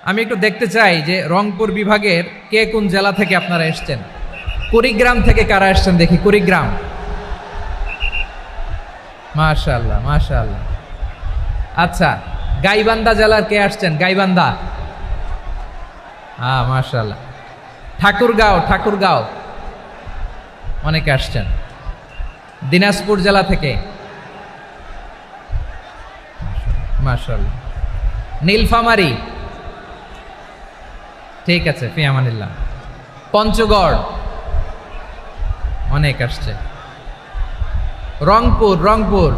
আমি একটু দেখতে চাই যে রংপুর বিভাগের কে কোন জেলা থেকে আপনারা এসছেন। কুড়িগ্রাম থেকে কারা এসছেন দেখি। কুড়িগ্রাম, মাশাআল্লাহ মাশাআল্লাহ। আচ্ছা, গাইবান্ধা জেলার কে আসছেন? গাইবান্ধা, হ্যাঁ মাশাআল্লাহ। ঠাকুরগাঁও, ঠাকুরগাঁও অনেকে আসছেন। দিনাজপুর জেলা থেকে মাশাআল্লাহ। নীলফামারী, ঠিক আছে, ফি আমানিল্লাহ। পঞ্চগড় অনেক আসছে। রংপুর, রংপুর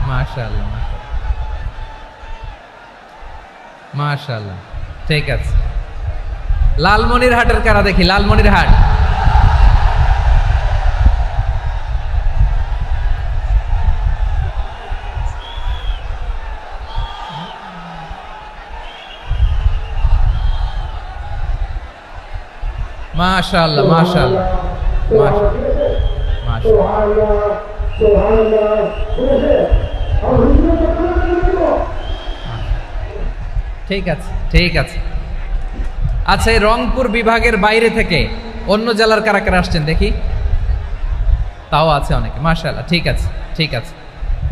মাশাআল্লাহ মাশাআল্লাহ, ঠিক আছে। লালমনিরহাটের কারা দেখি। লালমনিরহাট, মাশাআল্লাহ মাশাআল্লাহ ঠিক আছে ঠিক আছে। আচ্ছা, এই রংপুর বিভাগের বাইরে থেকে অন্য জেলার কারা কারা আসছেন দেখি। তাও আছে অনেকে, মাশাআল্লাহ, ঠিক আছে ঠিক আছে।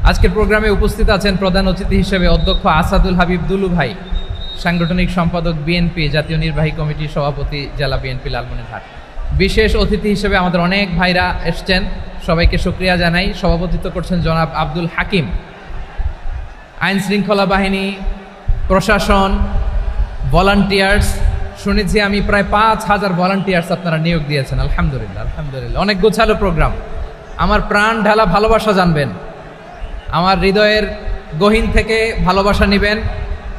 আজকের প্রোগ্রামে উপস্থিত আছেন প্রধান অতিথি হিসেবে অধ্যক্ষ আসাদুল হাবিব দুলু ভাই, সাংগঠনিক সম্পাদক বিএনপি, জাতীয় নির্বাহী কমিটির সভাপতি, জেলা বিএনপি লালমনিরহাট। বিশেষ অতিথি হিসেবে আমাদের অনেক ভাইরা এসছেন, সবাইকে শুকরিয়া জানাই। সভাপতিত্ব করছেন জনাব আব্দুল হাকিম। আইন শৃঙ্খলা বাহিনী, প্রশাসন, ভলান্টিয়ার্স, শুনেছি আমি প্রায় 5,000 ভলান্টিয়ার্স আপনারা নিয়োগ দিয়েছেন। আলহামদুলিল্লাহ আলহামদুলিল্লাহ, অনেক গোছালো প্রোগ্রাম। আমার প্রাণ ঢালা ভালোবাসা জানবেন, আমার হৃদয়ের গহীন থেকে ভালোবাসা নেবেন,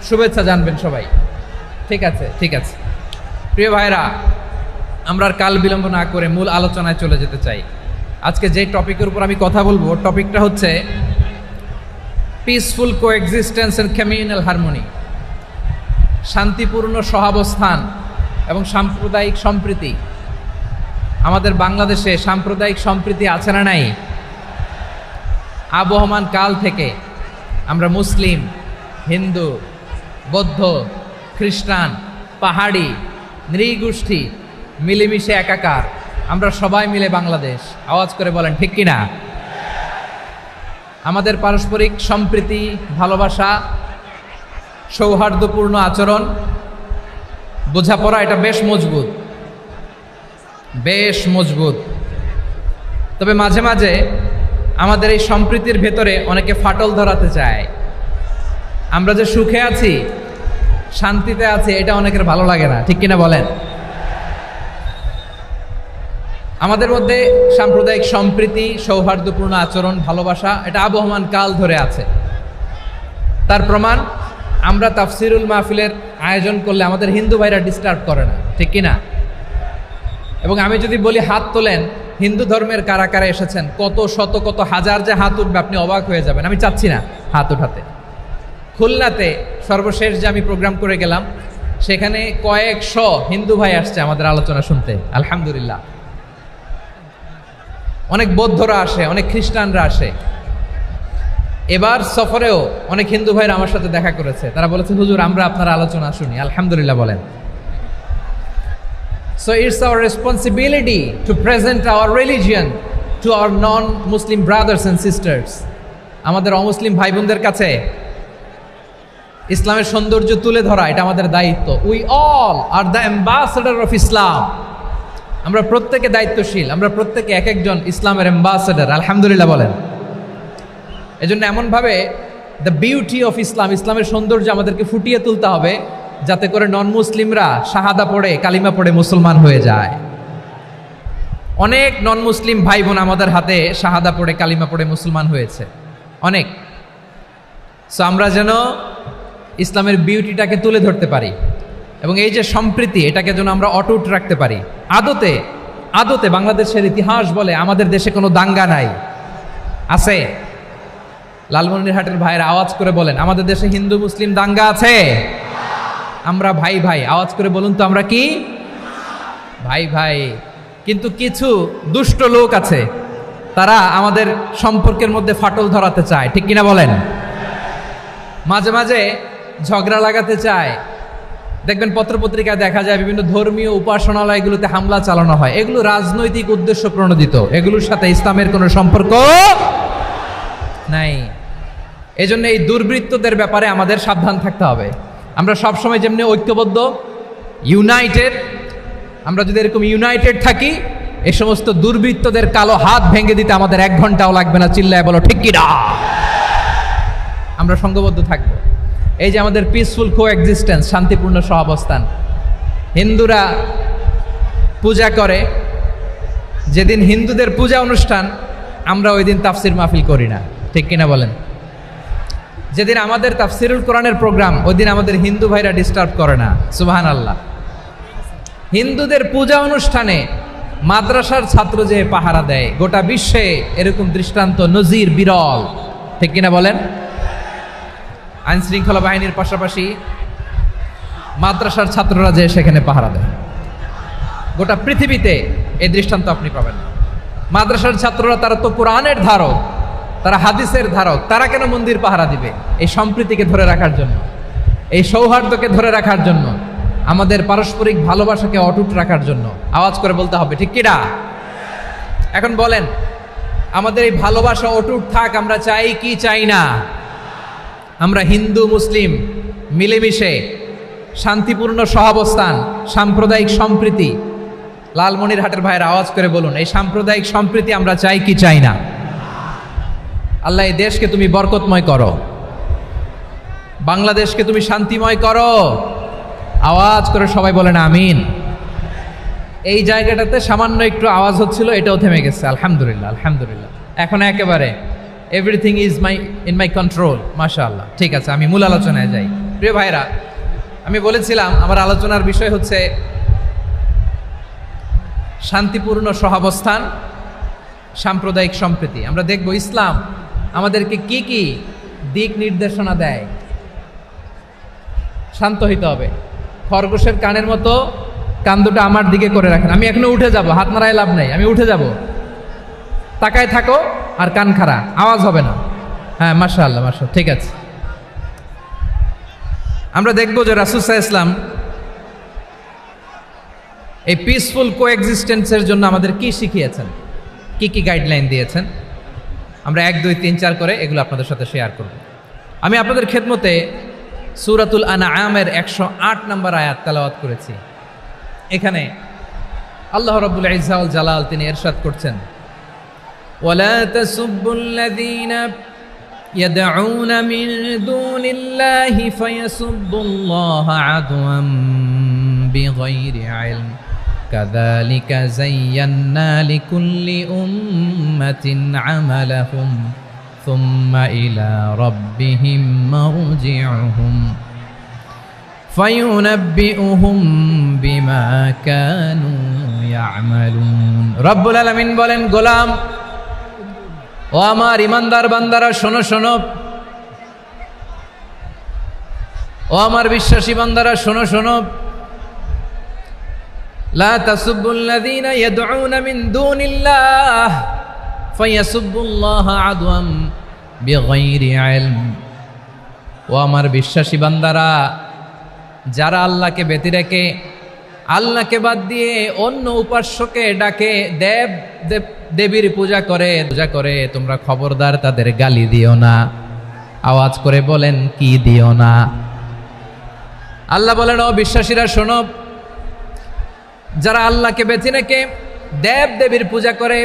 শুভেচ্ছা জানবেন সবাই। ঠিক আছে ঠিক আছে। প্রিয় ভাইরা, আমরা আর কাল বিলম্ব না করে মূল আলোচনায় চলে যেতে চাই। আজকে যে টপিকের উপর আমি কথা বলবো, টপিকটা হচ্ছে peaceful coexistence and communal harmony, শান্তিপূর্ণ সহাবস্থান এবং সাম্প্রদায়িক সম্প্রীতি। আমাদের বাংলাদেশে সাম্প্রদায়িক সম্প্রীতি আছে না নাই? আবহমান কাল থেকে আমরা মুসলিম, হিন্দু, বৌদ্ধ, খ্রিস্টান, পাহাড়ি, নৃগোষ্ঠী মিলেমিশে একাকার, আমরা সবাই মিলে বাংলাদেশ। আওয়াজ করে বলেন ঠিক কিনা? আমাদের পারস্পরিক সম্প্রীতি, ভালোবাসা, সৌহার্দ্যপূর্ণ আচরণ, বোঝাপড়া, এটা বেশ মজবুত, বেশ মজবুত। তবে মাঝে মাঝে আমাদের এই সম্প্রীতির ভেতরে অনেকে ফাটল ধরাতে চায়। আমরা যে সুখে আছি, শান্তিতে আছি, এটা অনেকের ভালো লাগে না, ঠিক কিনা বলেন? আমাদের মধ্যে সাম্প্রদায়িক সম্প্রীতি, সৌহার্দ্যপূর্ণ আচরণ, ভালোবাসা, এটা আবহমান কাল ধরে আছে। তার প্রমাণ, আমরা তাফসিরুল মাহফিলের আয়োজন করলে আমাদের হিন্দু ভাইরা ডিস্টার্ব করে না, ঠিক কিনা? এবং আমি যদি বলি হাত তোলেন, হিন্দু ধর্মের কারা কারা এসেছেন, কত শত কত হাজার যে হাত উঠবে, আপনি অবাক হয়ে যাবেন। আমি চাচ্ছি না হাত উঠাতে। খুলনাতে সর্বশেষ যে আমি প্রোগ্রাম করে গেলাম, সেখানে কয়েকশো হিন্দু ভাই আসছে আমাদের আলোচনা শুনতে, আলহামদুলিল্লাহ। অনেক বৌদ্ধরা আসে, অনেক খ্রিস্টানরা আসে। এবার সফরেও অনেক হিন্দু ভাইরা আমার সাথে দেখা করেছে। তারা বলেছে, হুজুর আমরা আপনার আলোচনা শুনি। আলহামদুলিল্লাহ বলেন। So it's our responsibility to present our religion to our non-Muslim brothers and sisters. আমাদের অমুসলিম ভাই বোনদের কাছে ইসলামের সৌন্দর্য তুলে ধরা, এটা আমাদের দায়িত্ব। We all are the ambassador of Islam. আমরা প্রত্যেকে দায়িত্বশীল, আমরা প্রত্যেকে এক একজন ইসলামের অ্যাম্বাসেডর। আলহামদুলিল্লাহ বলেন। এজন্য এমনভাবে দ্য বিউটি অফ ইসলাম, ইসলামের সৌন্দর্য আমাদেরকে ফুটিয়ে তুলতে হবে, যাতে করে নন মুসলিমরা শাহাদা পড়ে, কালিমা পড়ে মুসলমান হয়ে যায়। অনেক নন মুসলিম ভাই বোন আমাদের হাতে শাহাদা পড়ে, কালিমা পড়ে মুসলমান হয়েছে, অনেক। সো আমরা যেন ইসলামের বিউটিটাকে তুলে ধরতে পারি, এবং এই যে সম্প্রীতি, এটাকে যেন আমরা অটুট রাখতে পারি। আদতে আদতে বাংলাদেশের ইতিহাস বলে আমাদের দেশে কোনো দাঙ্গা নাই, আছে? লালমনিরহাটের ভাইয়েরা আওয়াজ করে বলেন, আমাদের দেশে হিন্দু মুসলিম দাঙ্গা আছে? আমরা ভাই ভাই, আওয়াজ করে বলুন তো, আমরা কি ভাই ভাই? কিন্তু কিছু দুষ্ট লোক আছে, তারা আমাদের সম্পর্কের মধ্যে ফাটল ধরাতে চায়, ঠিক কিনা বলেন? মাঝে মাঝে ঝগড়া লাগাতে চায়। দেখবেন পত্রপত্রিকায় দেখা যায় বিভিন্ন ধর্মীয় উপাসনালয়গুলোতে হামলা চালানো হয়। এগুলো রাজনৈতিক উদ্দেশ্য প্রণোদিত, এগুলোর সাথে ইসলামের কোনো সম্পর্ক নাই। এজন্য এই দুর্বৃত্তদের ব্যাপারে আমাদের সাবধান থাকতে হবে। আমরা সবসময় যেমনি ঐক্যবদ্ধ, ইউনাইটেড, আমরা যদি এরকম ইউনাইটেড থাকি, এই সমস্ত দুর্বৃত্তদের কালো হাত ভেঙে দিতে আমাদের 1 ঘন্টাও লাগবে না। চিল্লায় বলো ঠিক কিনা? আমরা সংঘবদ্ধ থাকবো। এই যে আমাদের পিসফুল কোএক্সিস্টেন্স, শান্তিপূর্ণ সহাবস্থান। হিন্দুরা পূজা করে, যেদিন হিন্দুদের পূজা অনুষ্ঠান আমরা ওই দিন তাফসির মাহফিল করি না, ঠিক কিনা বলেন? যেদিন আমাদের তাফসিরুল কোরআনের প্রোগ্রাম, ওই দিন আমাদের হিন্দু ভাইরা ডিস্টার্ব করে না। সুবহানাল্লাহ। হিন্দুদের পূজা অনুষ্ঠানে মাদ্রাসার ছাত্র যে পাহারা দেয়, গোটা বিশ্বে এরকম দৃষ্টান্ত নজির বিরল, ঠিক কিনা বলেন? আইন শৃঙ্খলা বাহিনীর পাশাপাশি মাদ্রাসার ছাত্ররা যে সেখানে পাহারা দেয়, গোটা পৃথিবীতে এই দৃষ্টান্ত আপনি পাবেন না। মাদ্রাসার ছাত্ররা তারা তো কোরআনের ধারক, তারা হাদিসের ধারক, তারা কেন মন্দির পাহারা দিবে? এই সম্প্রীতিকে ধরে রাখার জন্য, এই সৌহার্দ্যকে ধরে রাখার জন্য, আমাদের পারস্পরিক ভালোবাসাকে অটুট রাখার জন্য। আওয়াজ করে বলতে হবে ঠিক কিনা? এখন বলেন, আমাদের এই ভালোবাসা অটুট থাক আমরা চাই কি চাই না? আমরা হিন্দু মুসলিম মিলেমিশে শান্তিপূর্ণ সহাবস্থান, সাম্প্রদায়িক সম্প্রীতি, লালমনিরহাটের ভাইয়ের আওয়াজ করে বলুন, এই সাম্প্রদায়িক সম্প্রীতি আমরা চাই কি চাই না? আল্লাহ এই দেশকে তুমি বরকতময় করো, বাংলাদেশকে তুমি শান্তিময় করো। আওয়াজ করে সবাই বলেন আমিন। এই জায়গাটাতে সামান্য একটু আওয়াজ হচ্ছিল, এটাও থেমে গেছে। আলহামদুলিল্লাহ, আলহামদুলিল্লাহ। এখন একেবারে everything is in my control. মাশাআল্লাহ। ঠিক আছে, আমি মূল আলোচনায় যাই। প্রিয় ভাইরা, আমি বলেছিলাম আমার আলোচনার বিষয় হচ্ছে শান্তিপূর্ণ সহাবস্থান, সাম্প্রদায়িক সম্প্রীতি। আমরা দেখব ইসলাম আমাদেরকে কি কি দিক নির্দেশনা দেয়। শান্ত হইতে হবে। খরগোশের কানের মতো কান দুটো আমার দিকে করে রাখেন। আমি এখনো উঠে যাব, হাত নাড়ায় লাভ নাই, আমি উঠে যাব। তাকায় থাকো আর কান খাড়া, আওয়াজ হবে না। হ্যাঁ, মাশাআল্লাহ, মাশাআল্লাহ, ঠিক আছে। আমরা দেখব যে রাসূল সাল্লাল্লাহু আলাইহি ওয়াসাল্লাম এই পিসফুল কোএক্সিস্টেন্সের জন্য আমাদের কি শিখিয়েছেন, কি কি গাইডলাইন দিয়েছেন। আমরা 1, 2, 3, 4 করে এগুলো আপনাদের সাথে শেয়ার করব। আমি আপনাদের খেদমতে সূরাতুল আনআমের 108 নম্বর আয়াত তেলাওয়াত করেছি। এখানে আল্লাহ রাব্বুল ইজ্জা ওয়াল জালাল তিনি ইরশাদ করছেন, ওয়ালা তাসুব্বুল্লাযীনা ইয়াদউনা মিন দুনিল্লাহি ফায়াসুব্বুল্লাহা আদওয়াম বিগাইরি ইলম কাযালিকা যায়্যান্না লিকুল্লি উম্মাতিন আমালাহুম সুম্মা ইলা রাব্বিহিম মারজিউহুম ফায়ুনাব্বিউহুম বিমা কানু ইয়ামালুন। রব্বুল আলামিন বলেন, গোলাম ও আমার ইমানদার বান্দারা শোনো শোনো, ও আমার বিশ্বাসী বান্দারা শোনো শোনো, লা তাসুব্বুল্লাযীনা ইয়াদউনা মিন দুনিল্লাহ ফায়াসুব্বুল্লাহা আদওয়াম বিগাইরি ইলম। ও আমার বিশ্বাসী বান্দারা, যারা আল্লাহকে ব্যতি রেখে, আল্লাহকে বাদ দিয়ে অন্য উপাস্যকে ডাকে, দেবীর পূজা করে, তোমরা খবরদার তাদের গালি দিও না। আওয়াজ করে বলেন, কি দিও না? আল্লাহ বলেন, ও বিশ্বাসীরা শোনো, যারা আল্লাহকে বেছে রেখে দেবীর পূজা করে,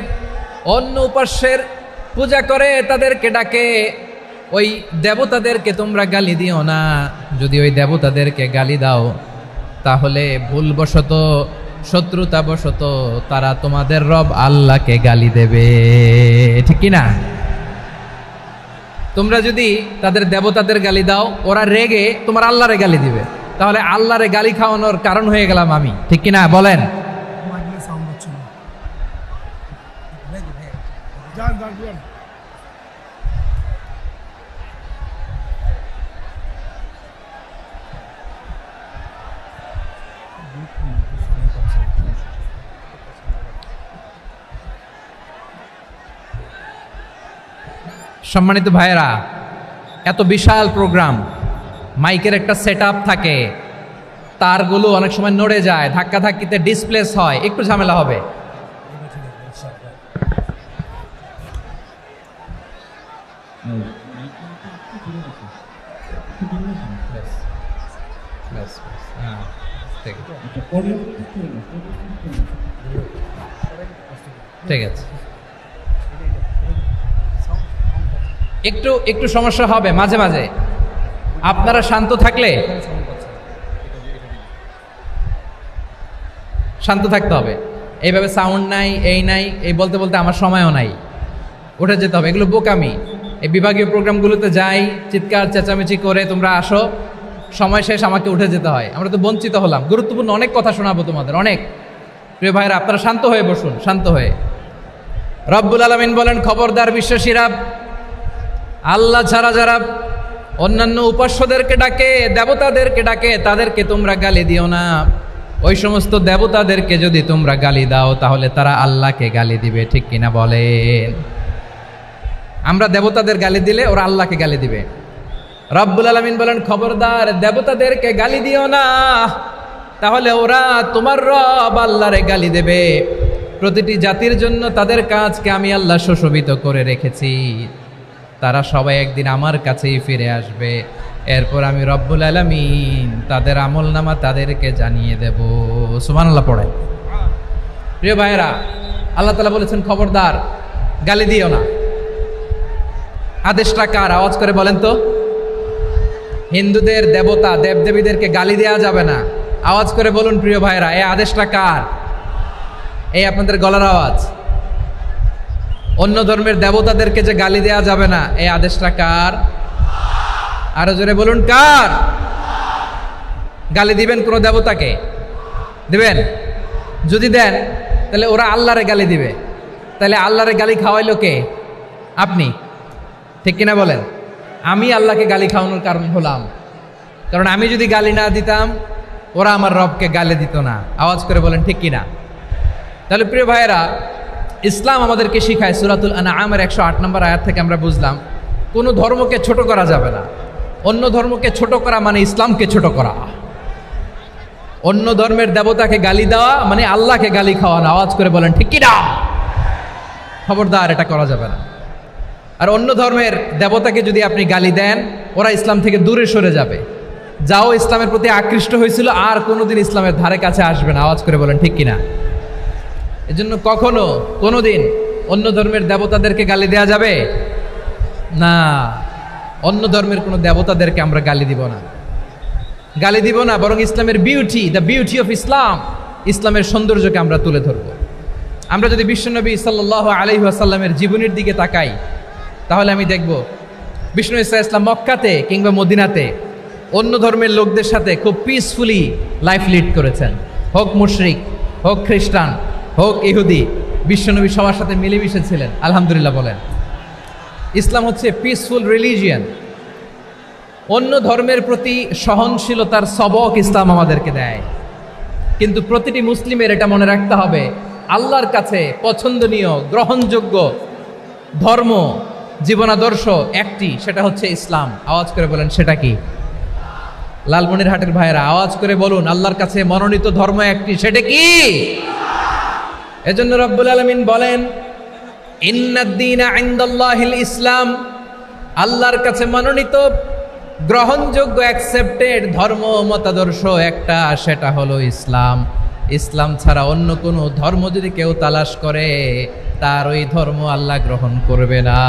অন্য উপাস্যের পূজা করে, তাদেরকে ডাকে, ওই দেবতাদেরকে তোমরা গালি দিও না। যদি ওই দেবতাদেরকে গালি দাও, তাহলে ভুলবশত, শত্রুতাবশত তারা তোমাদের রব আল্লাহকে গালি দেবে, ঠিক কি না? তোমরা যদি তাদের দেবতাদের গালি দাও, ওরা রেগে তোমার আল্লাহরে গালি দিবে, তাহলে আল্লাহরে গালি খাওয়ানোর কারণ হয়ে গেলাম আমি, ঠিক কি না? বলেন। সম্মানিত ভাইয়েরা, এত বিশাল প্রোগ্রাম, মাইকের একটা সেটআপ থাকে, তারগুলো অনেক সময় নড়ে যায়, ধাক্কাধাক্কিতে ডিসপ্লেস হয়, একটু ঝামেলা হবে। ঠিক আছে, একটু একটু সমস্যা হবে মাঝে মাঝে, আপনারা শান্ত থাকলে, শান্ত থাকতে হবে। এইভাবে সাউন্ড নাই, এই নাই, এই বলতে বলতে আমার সময়ও নাই, উঠে যেতে হবে, এগুলো বোকামি। এই বিভাগীয় প্রোগ্রামগুলোতে যাই, চিৎকার চেঁচামেচি করে তোমরা আসো, সময় শেষ, আমাকে উঠে যেতে হয়, আমরা তো বঞ্চিত হলাম। গুরুত্বপূর্ণ অনেক কথা শোনাবো তোমাদের, অনেক। প্রিয় ভাইরা, আপনারা শান্ত হয়ে বসুন, শান্ত হয়ে। রব্বুল আলামিন বলেন, খবরদার বিশ্বাসীরা, আল্লাহ ছাড়া যারা অন্যান্য উপাস্যদেরকে ডাকে, দেবতাদেরকে ডাকে, তাদেরকে তোমরা গালি দিও না। ওই সমস্ত দেবতাদেরকে যদি তোমরা গালি দাও, তাহলে তারা আল্লাহকে গালি দিবে, ঠিক কিনা বলেন? আমরা দেবতাদের গালি দিলে ওরা আল্লাহকে গালি দিবে। রব্বুল আলামিন বলেন, খবরদার দেবতাদেরকে গালি দিও না, তাহলে ওরা তোমার রব আল্লাহরে গালি দেবে। প্রতিটি জাতির জন্য তাদের কাজকে আমি আল্লাহ সুশোভিত করে রেখেছি, তারা সবাই একদিন আমার কাছেই ফিরে আসবে। এরপর আমি রব্বুল আলামিন তাদের আমলনামা তাদেরকে জানিয়ে দেব। সুবহানাল্লাহ পড়ে। প্রিয় ভাইয়েরা, আল্লাহ তাআলা বলেছেন, খবরদার গালি দিও না। আদেশটা কার? আওয়াজ করে বলেন তো। হিন্দুদের দেবতা দেবদেবীদেরকে গালি দেওয়া যাবে না। আওয়াজ করে বলুন প্রিয় ভাইয়েরা, এই আদেশটা কার? এই আপনাদের গলার আওয়াজ। অন্য ধর্মের দেবতাদেরকে যে গালি দেওয়া যাবে না, এই আদেশটা কার? আরো জোরে বলুন, কার? গালি দিবেন কোন দেবতাকে? দিবেন? যদি দেন তাহলে ওরা আল্লাহরে গালি দিবে, তাহলে আল্লাহরে গালি খাওয়াইলো কে? আপনি, ঠিক কিনা বলেন? আমি আল্লাহকে গালি খাওয়ানোর কারণ হলাম, কারণ আমি যদি গালি না দিতাম ওরা আমার রবকে গালি দিত না। আওয়াজ করে বলেন ঠিক কিনা? তাহলে প্রিয় ভাইয়েরা, ইসলাম আমাদেরকে শিখায়, সূরাতুল আনআমের 108 নম্বর আয়াত থেকে আমরা বুঝলাম, কোনো ধর্মকে ছোট করা যাবে না। অন্য ধর্মকে ছোট করা মানে ইসলামকে ছোট করা। অন্য ধর্মের দেবতাকে গালি দেওয়া মানে আল্লাহকে গালি খাওয়ানো। আওয়াজ করে বলেন ঠিক কিনা? খবরদার, এটা করা যাবে না। আর অন্য ধর্মের দেবতাকে যদি আপনি গালি দেন, ওরা ইসলাম থেকে দূরে সরে যাবে। যাও ইসলামের প্রতি আকৃষ্ট হয়েছিল, আর কোনোদিন ইসলামের ধারে কাছে আসবে না। আওয়াজ করে বলেন ঠিক কিনা? এজন্য কখনো কোনোদিন অন্য ধর্মের দেবতাদেরকে গালি দেয়া যাবে না। অন্য ধর্মের কোনো দেবতাদেরকে আমরা গালি দিব না, গালি দিব না, বরং ইসলামের beauty, the beauty of Islam, ইসলামের সৌন্দর্যকে আমরা তুলে ধরব। আমরা যদি বিশ্বনবী সাল্লাল্লাহু আলাইহি ওয়াসাল্লামের জীবনের দিকে তাকাই, তাহলে আমি দেখব বিষ্ণু ইসলাম মক্কাতে কিংবা মদিনাতে অন্য ধর্মের লোকদের সাথে খুব পিসফুলি লাইফ লিড করেছেন। হোক মুশরিক, হোক খ্রিস্টান, হোক ইহুদি, বিশ্বনবী সবার সাথে মিলেমিশে ছিলেন। আলহামদুলিল্লাহ বলেন। ইসলাম হচ্ছে পিসফুল রিলিজিয়ান। অন্য ধর্মের প্রতি সহনশীলতার সবক ইসলাম আমাদেরকে দেয়। কিন্তু প্রতিটি মুসলিমের এটা মনে রাখতে হবে, আল্লাহর কাছে পছন্দনীয় গ্রহণযোগ্য ধর্ম, জীবনাদর্শ একটি, সেটা হচ্ছে ইসলাম। আওয়াজ করে বলেন সেটা কি? লালমনিরহাটের ভাইয়েরা আওয়াজ করে বলুন, আল্লাহর কাছে মনোনীত ধর্ম একটি, সেটা কি? এজন্য রব্বুল আলামিন বলেন, ইন্নাদ-দীনা ইনদাল্লাহিল ইসলাম, আল্লাহর কাছে মনোনীত গ্রহণযোগ্য অ্যাকসেপ্টেড ধর্ম মতাদর্শ একটা, সেটা হলো ইসলাম। ইসলাম ছাড়া অন্য কোনো ধর্ম যদি কেউ তালাশ করে, তার ওই ধর্ম আল্লাহ গ্রহণ করবে না।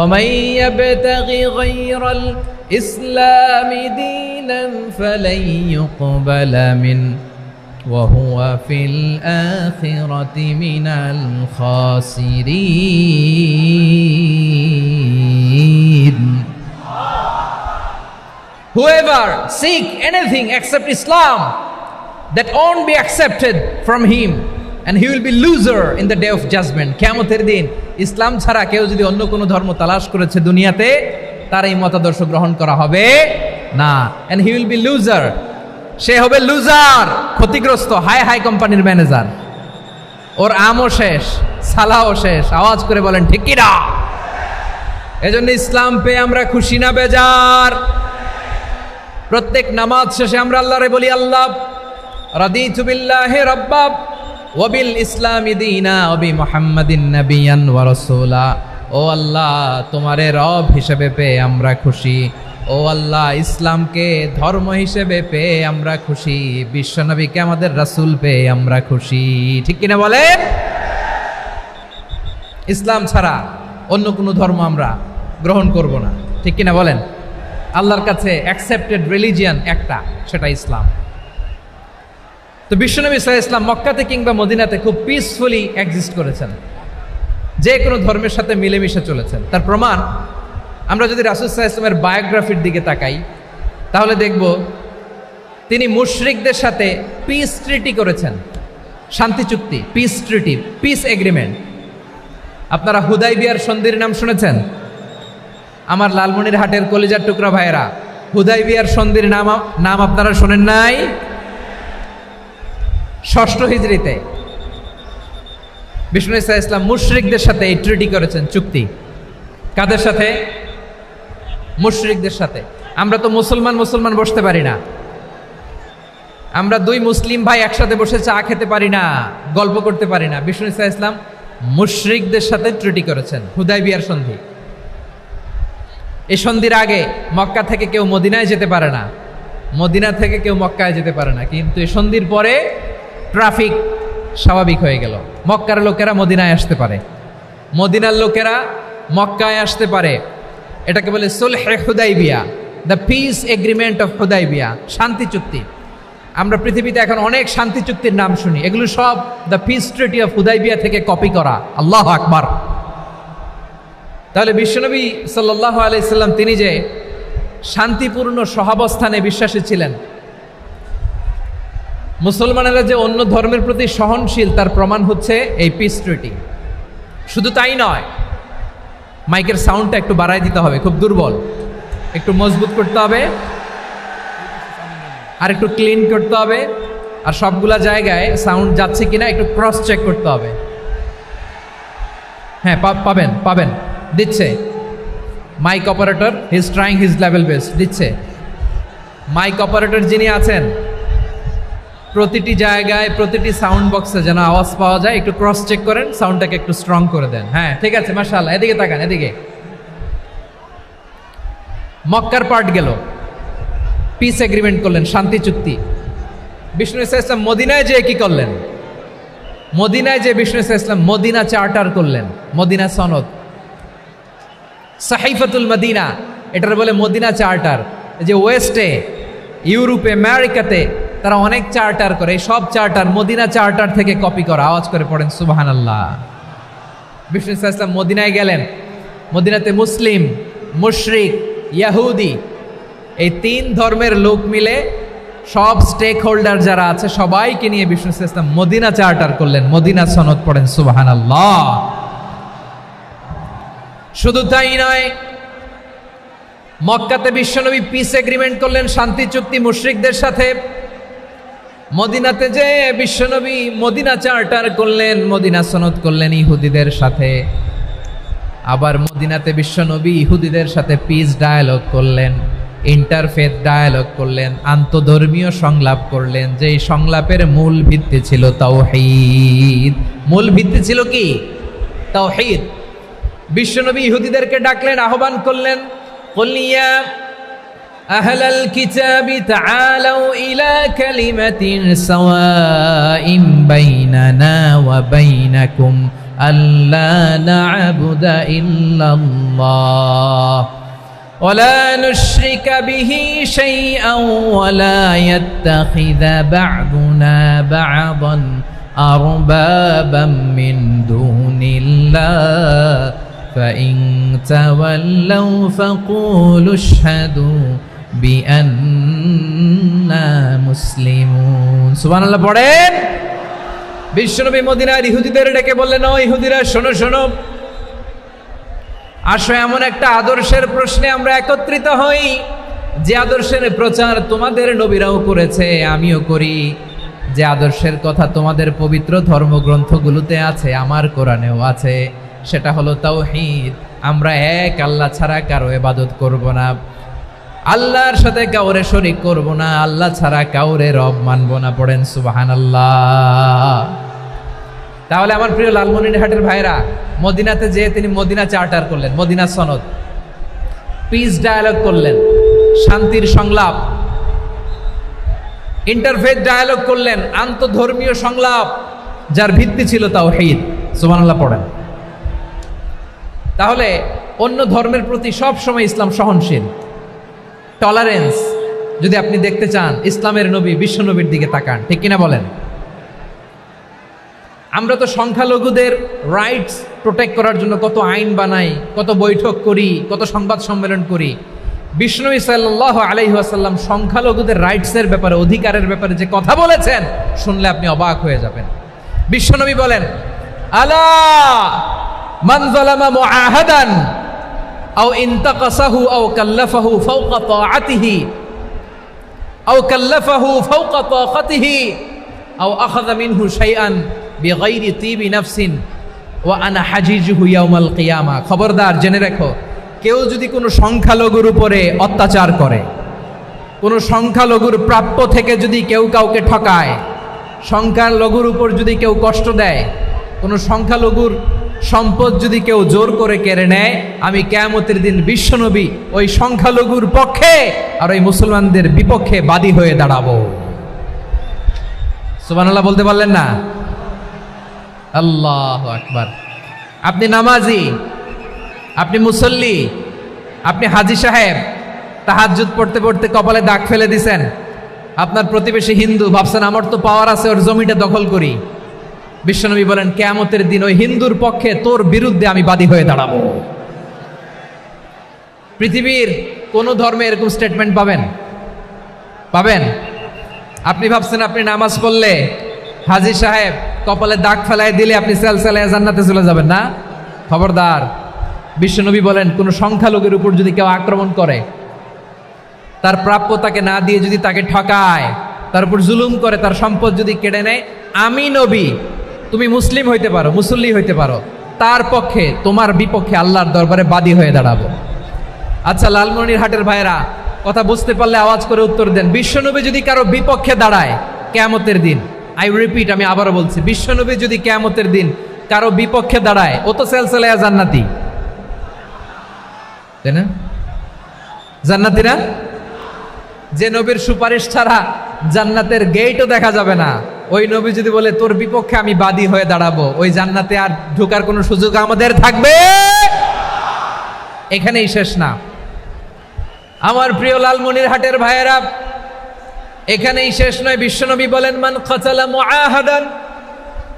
ومن يبتغي غير الإسلام دينا فلن يقبل منه وهو في الآخرة من الخاسرين. Whoever seek anything except Islam, that won't be accepted from him, and he will be loser in the day of judgment. কিয়ামতের দিন ইসলাম ছাড়া কেউ যদি অন্য কোনো ধর্ম তালাশ করেছে দুনিয়াতে, তার এই মতাদর্শ গ্রহণ করা হবে না। and he will be loser, সে হবে লুজার, ক্ষতিগ্রস্ত, হাই হাই কোম্পানির ম্যানেজার। ওর আমও শেষ, সালাও শেষ। আওয়াজ করে বলেন ঠিক কি না? এজন্য ইসলাম পেয়ে আমরা খুশি না বেজার? প্রত্যেক নামাজ শেষে আমরা আল্লাহরে বলি, আল্লাহ রাদিতু বিল্লাহি রাব্বা ওয়া বিল ইসলামি দীনা ওয়া বি মুহাম্মাদিন নাবিয়ান ওয়া রাসূলা। ও আল্লাহ, তোমারে রব হিসেবে পেয়ে আমরা খুশি। ও আল্লাহ, ইসলামকে ধর্ম হিসেবে পেয়ে আমরা খুশি। বিশ্বনবীকে আমাদের রাসূল পেয়ে আমরা খুশি। ঠিক কিনা বলেন? ইসলাম ছাড়া অন্য কোনো ধর্ম আমরা গ্রহণ করব না। ঠিক কিনা বলেন? আল্লাহর কাছে অ্যাকসেপ্টেড রিলিজিয়ান একটা, সেটা ইসলাম। তো বিশ্বনবী সাল্লাল্লাহু আলাইহি ওয়াসাল্লাম মক্কাতে কিংবা মদিনাতে খুব পিসফুলি এক্সিস্ট করেছেন, যে কোনো ধর্মের সাথে মিলেমিশে চলেছেন। তার প্রমাণ আমরা যদি রাসূল সাল্লাল্লাহু আলাইহি ওয়াসাল্লামের বায়োগ্রাফির দিকে তাকাই, তাহলে দেখব তিনি মুশরিকদের সাথে পিস ট্রিটি করেছেন, শান্তি চুক্তি, পিস ট্রিটি, পিস এগ্রিমেন্ট। আপনারা হুদাইবিয়ার সন্ধির নাম শুনেছেন? আমার লালমনিরহাটের কলিজার টুকরা ভাইয়েরা, হুদাইবিয়ার সন্ধির নাম আপনারা শোনেন নাই? 6ষ্ঠ হিজরিতে বিষ্ণু ঈসা ইসলাম মুশরিকদের সাথে এই ট্রিটি করেছেন, চুক্তি। কাদের সাথে? মুশরিকদের সাথে। আমরা তো মুসলমান বসতে পারি না। আমরা দুই মুসলিম ভাই একসাথে বসে চা খেতে পারি না, গল্প করতে পারি না। বিষ্ণু ঈসা ইসলাম মুশরিকদের সাথে ট্রিটি করেছেন, হুদাইবিয়ার সন্ধি। এই সন্ধির আগে মক্কা থেকে কেউ মদিনায় যেতে পারে না, মদিনা থেকে কেউ মক্কায় যেতে পারে না। কিন্তু এই সন্ধির পরে ট্রাফিক স্বাভাবিক হয়ে গেল। মক্কার লোকেরা মদিনায় আসতে পারে, মদিনার লোকেরা মক্কায় আসতে পারে। এটাকে বলে সুলহে হুদাইবিয়া, the peace agreement of Hudaibiya, শান্তি চুক্তি। আমরা পৃথিবীতে এখন অনেক শান্তি চুক্তির নাম শুনি, এগুলো সব the piece treaty of Hudaibiya থেকে কপি করা। আল্লাহু আকবার। তাহলে বিশ্বনবী সাল্লাল্লাহু আলাইহি সাল্লাম তিনি যে শান্তিপূর্ণ সহাবস্থানে বিশ্বাসী ছিলেন, মুসলমানেরা যে অন্য ধর্মের প্রতি সহনশীল, তার প্রমাণ হচ্ছে এই পিস ট্রিটি। শুধু তাই নয়, মাইকের সাউন্ডটা একটু বাড়ায় দিতে হবে, খুব দুর্বল, একটু মজবুত করতে হবে, আর একটু ক্লিন করতে হবে, আর সবগুলা জায়গায় সাউন্ড যাচ্ছে কিনা একটু ক্রস চেক করতে হবে। হ্যাঁ, পাবেন দিচ্ছে mic operator, he is trying his level best, দিচ্ছে। মাইক অপারেটর যিনি আছেন, প্রতিটি জায়গায় প্রতিটি সাউন্ড বক্সে যেন আওয়াজ পাওয়া যায়, একটু ক্রস চেক করেন, সাউন্ডটাকে একটু স্ট্রং করে দেন। হ্যাঁ, ঠিক আছে, মাশাআল্লাহ। এদিকে তাকান, এদিকে। মক্কার পার্ট গেল, পিস এগ্রিমেন্ট করলেন, শান্তি চুক্তি। বিষ্ণু ঈসা ইসলাম মদিনায় যে কি করলেন? মদিনায় যে বিষ্ণু ঈসা ইসলাম মদিনা চার্টার করলেন, মদিনা সনদ, সাহিফাতুল মদিনা, এটার বলে মদিনা চার্টার। যে ওয়েস্টে, ইউরোপে, আমেরিকাতে তারা অনেক চার্টার করে, সব চার্টার মদিনা চার্টার থেকে কপি করা। আওয়াজ করে পড়েন সুবহানাল্লাহ। বিষ্ণু ঈসা ইসলাম মদিনায় গেলেন, মদিনাতে মুসলিম, মুশরিক, ইয়াহুদি, এই 3 ধর্মের লোক মিলে সব স্টেক হোল্ডার যারা আছে সবাইকে নিয়ে বিষ্ণু ঈসা ইসলাম মদিনা চার্টার করলেন, মদিনা সনদ। পড়েন সুবহানাল্লাহ। শুধু তাই নয়, মক্কাতে বিশ্বনবী পিস এগ্রিমেন্ট করলেন, শান্তি চুক্তি মুশরিকদের সাথে। মদিনাতে যে বিশ্বনবী মদিনা চার্টার করলেন, মদিনা সনদ করলেন ইহুদিদের সাথে। আবার মদিনাতে বিশ্বনবী ইহুদিদের সাথে পিস ডায়ালগ করলেন, ইন্টারফেথ ডায়ালগ করলেন, আন্তধর্মীয় সংলাপ করলেন। যেই সংলাপের মূল ভিত্তি ছিল তাওহীদ। মূল ভিত্তি ছিল কি? তাওহীদ। বিশ্বনবী ইহুদিদেরকে ডাকলেন, আহ্বান করলেন, কুল ইয়া আহলাল কিতাবি তাআলাউ ইলা কালিমাতিন সাওয়াইন বাইনানা ওয়া বাইনাকুম আল্লা না'বুদা ইল্লাল্লাহ ওয়া লা নুশরিকা বিহি শাইআন ওয়া লা ইয়াত্তাখিযা বা'দুনা বা'দান আরবাবাম মিন দুনিল্লাহ فإن تولوا فقولوا اشهدوا بأننا مسلمون সুবহানাল্লাহ। পড়েন। বিশ্বনবী মদিনার ইহুদিদের ডেকে বললেন, ও ইহুদিরা, শোনো শোনো, আসো এমন একটা আদর্শের প্রশ্নে আমরা একত্রিত হই, যে আদর্শের প্রচার তোমাদের নবীরাও করেছে, আমিও করি, যে আদর্শের কথা তোমাদের পবিত্র ধর্মগ্রন্থগুলোতে আছে, আমার কোরআনেও আছে। সেটা হলো তাওহীদ। আমরা এক আল্লাহ ছাড়া কারো ইবাদত করব না, আল্লাহর সাথে কাউরে শরীক করব না, আল্লাহ ছাড়া কাউরে রব মানব না। পড়েন সুবহানাল্লাহ। তাহলে আমার প্রিয় লালমনিরহাটের ভাইরা, মদিনাতে যেয়ে তিনি মদিনা চার্টার করলেন, মদিনা সনদ, পিস ডায়ালগ করলেন, শান্তির সংলাপ, ইন্টারফেথ ডায়ালগ করলেন, আন্তধর্মীয় সংলাপ যার ভিত্তি ছিল তাওহীদ। সুবহানাল্লাহ পড়েন। তাহলে অন্য ধর্মের প্রতি সব সময় ইসলাম সহনশীল, টলারেন্স। যদি আপনি দেখতে চান ইসলামের নবী বিশ্ব নবীর দিকে তাকান, ঠিক কিনা বলেন? আমরা তো সংখ্যালঘুদের রাইটস প্রোটেক্ট করার জন্য কত আইন বানাই, কত বৈঠক করি, কত সংবাদ সম্মেলন করি। বিষ্ণু সাল্লাল্লাহু আলাইহি ওয়াসাল্লাম সংখ্যালঘুদের রাইটসের ব্যাপারে, অধিকারের ব্যাপারে যে কথা বলেছেন, শুনলে আপনি অবাক হয়ে যাবেন। বিশ্বনবী বলেন, আলা মান যালামা মুআহাদান আও ইনতাকাসাহু আও কাল্লাফাহু ফাওকা তাআতিহি আও কাল্লাফাহু ফাওকা তাকাতিহি আও আখাযা মিনহু শাইআন বিগাইরি তিবি নাফসিন ওয়া আনা হাজিজুহু ইয়াউমাল কিয়ামা। খবরদার, জেনে রাখো, কেউ যদি কোনো সংখ্যালঘুর উপরে অত্যাচার করে, কোনো সংখ্যালঘুর প্রাপ্য থেকে যদি কেউ কাউকে ঠকায়, সংখ্যালঘুর উপর যদি কেউ কষ্ট দেয়, কোনো সংখ্যালঘুর সম্পদ যদি কেউ জোর করে কেড়ে নেয়, আমি কিয়ামতের দিন বিশ্বনবী ওই সংখ্যালঘুর পক্ষে আর ওই মুসলমানদের বিপক্ষে বাদী হয়ে দাঁড়াবো। সুবহানাল্লাহ বলতে পারলেন না? আল্লাহু আকবার। আপনি নামাজি, আপনি মুসল্লি, আপনি হাজী সাহেব, তাহাজ্জুদ পড়তে পড়তে কপালে দাগ ফেলে দিছেন, আপনার প্রতিবেশী হিন্দু, ভাবছেন আমার তো পাওয়ার আছে, ওর জমিটা দখল করি। বিশ্বনবী বলেন, কিয়ামতের দিন ওই হিন্দুর পক্ষে তোর বিরুদ্ধে আমি বাদী হয়ে দাঁড়াবো। পৃথিবীর কোন ধর্মে এরকম স্টেটমেন্ট পাবেন? পাবেন? আপনি ভাবছেন আপনি নামাজ পড়লে হাজী সাহেব কপালে দাগ ফেলায় দিলে আপনি সেলসেলায় জান্নাতে চলে যাবেন না? খবরদার। বিশ্বনবী বলেন, কোন সংখ্যালঘুর উপর যদি কেউ আক্রমণ করে, তার প্রাপ্য তাকে না দিয়ে যদি তাকে ঠকায়, তার উপর জুলুম করে, তার সম্পদ যদি কেড়ে নেয়, আমি নবী, তুমি মুসলিম হইতে পারো, মুসল্লি হইতে পারো, তার পক্ষে, তোমার বিপক্ষে আল্লাহর দরবারে বাদী হয়ে দাঁড়াবো। আচ্ছা লালমনিরহাটের ভাইরা, কথা বুঝতে পারলে আওয়াজ করে উত্তর দেন। বিশ্বনবী যদি কারো বিপক্ষে দাঁড়ায় কিয়ামতের দিন, আই রিপিট, আমি আবারও বলছি, বিশ্বনবী যদি কিয়ামতের দিন কারো বিপক্ষে দাঁড়ায়, ও তো সেলসেলায়া জান্নাতি, তাই না? জান্নাতি না? যে নবীর সুপারিশ ছাড়া জান্নাতের গেটও দেখা যাবে না, ওই নবী যদি বলে তোর বিপক্ষে আমি বাদী হয়ে দাঁড়াবো, ওই জান্নাতে আর ঢোকার কোনো সুযোগ আমাদের থাকবে? এখানেই শেষ না আমার প্রিয় লালমনিরহাটের ভাইয়েরা, এখানেই শেষ নয়। বিশ্বনবী বলেন, মান কাতালা মুআহাদান,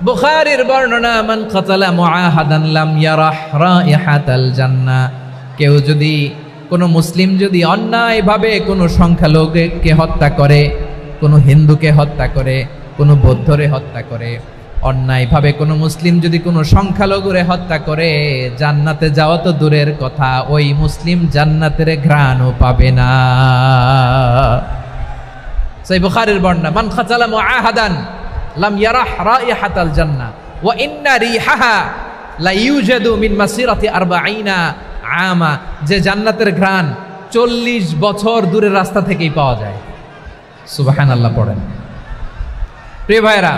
বুখারীর বর্ণনা, মান কাতালা মুআহাদান লাম ইয়ারাহ রাইহাতাল জান্নাহ। কেউ যদি, কোনো মুসলিম যদি অন্যায়ভাবে কোনো সংখ্যালঘুকে হত্যা করে, কোনো হিন্দুকে হত্যা করে, কোনো বৌদ্ধরে হত্যা করে, অন্যায়ভাবে কোনো মুসলিম যদি কোনো সংখ্যালঘুরে হত্যা করে, জান্নাতে যাওয়া তো দূরের কথা, ওই মুসলিম জান্নাতের ঘ্রাণও পাবে না। সেই বুখারীর বর্ণনা, মান কাতালা মুআহাদান লাম ইয়ারাহ রাইহাতাল জান্নাহ ওয়া ইন্না রিহাহা লা ইউজাদু মিন মাসিরাতি 40 আমা। যে জান্নাতের ঘ্রাণ 40 বছর দূরের রাস্তা থেকেই পাওয়া যায়। সুবহানাল্লাহ পড়েন। প্রিয় ভাইরা,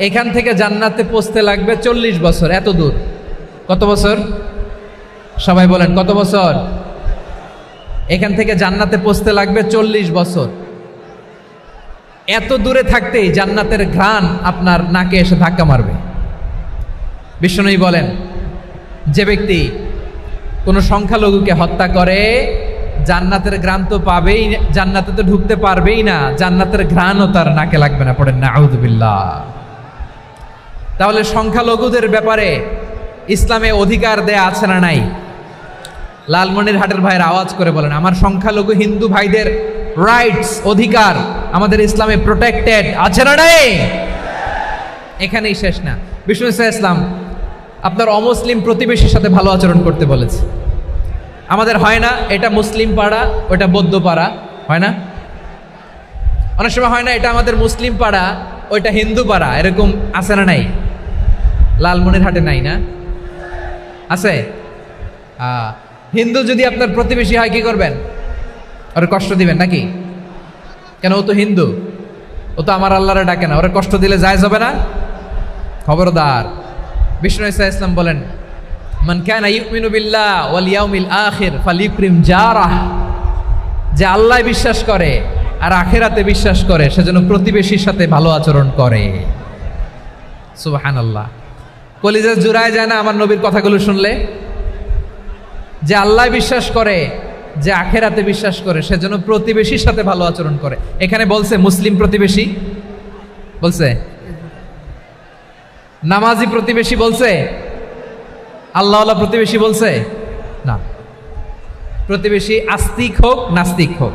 এখান থেকে জান্নাতে পৌঁছতে লাগবে 40 বছর। এত দূর, কত বছর? সবাই বলেন, কত বছর? এখান থেকে জান্নাতে পৌঁছতে লাগবে 40 বছর। এত দূরে থাকতেই জান্নাতের ঘ্রাণ আপনার নাকে এসে ধাক্কা মারবে। বিশ্বনবী বলেন, যে ব্যক্তি কোনো সংখ্যালঘুকে হত্যা করে, জান্নাতের ঘ্রাণ তো পাবেই, জান্নাতে তো ঢুকতে পারবেই না, জান্নাতের ঘ্রাণও তার নাকে লাগবে না। পড়েন না আউযুবিল্লাহ। তাহলে সংখ্যালঘুদের ব্যাপারে ইসলামে অধিকার দেয়া আছে না নাই? লালমনিরহাটের ভাইয়ের আওয়াজ করে বলেন, আমার সংখ্যালঘু হিন্দু ভাইদের রাইটস, অধিকার আমাদের ইসলামে প্রোটেক্টেড আছে না নাই? এখানেই শেষ না। বিষ্ণু ইসলাম আপনার অমুসলিম প্রতিবেশীর সাথে ভালো আচরণ করতে বলেছে। আমাদের হয় না, এটা মুসলিম পাড়া, ওটা বৌদ্ধ পাড়া, হয় না? অনেক সময় হয় না, এটা আমাদের মুসলিম পাড়া, ওইটা হিন্দু পাড়া, এরকম আছে না নাই? লালমনিরহাটে নাই না? আছে? হিন্দু যদি আপনার প্রতিবেশী হয় কি করবেন? ওরে কষ্ট দিবেন নাকি? কেন, ও তো হিন্দু, ও তো আমার আল্লাহরে ডাকে না, ওরে কষ্ট দিলে জায়েজ হবে না? খবরদার। বিষ্ণু ঈসা ইসলাম বলেন, মান কানা ইউমিনু বিল্লাহ ওয়াল ইয়াউমিল আখির ফালিউকরিম জারাহ, যে আল্লাহ বিশ্বাস করে আর আখিরাতে বিশ্বাস করে সেজন্য প্রতিবেশীর সাথে ভালো আচরণ করে। সুবহানাল্লাহ। কলিজা জুড়ায় যায় না আমার নবীর কথাগুলো শুনলে? যে আল্লাহ বিশ্বাস করে, যে আখিরাতে বিশ্বাস করে সেজন্য প্রতিবেশীর সাথে ভালো আচরণ করে। এখানে বলছে মুসলিম প্রতিবেশী বলছে, নামাজি প্রতিবেশী বলছে, আল্লাহওয়ালা প্রতিবেশী বলছে না। প্রতিবেশী আস্তিক হোক নাস্তিক হোক,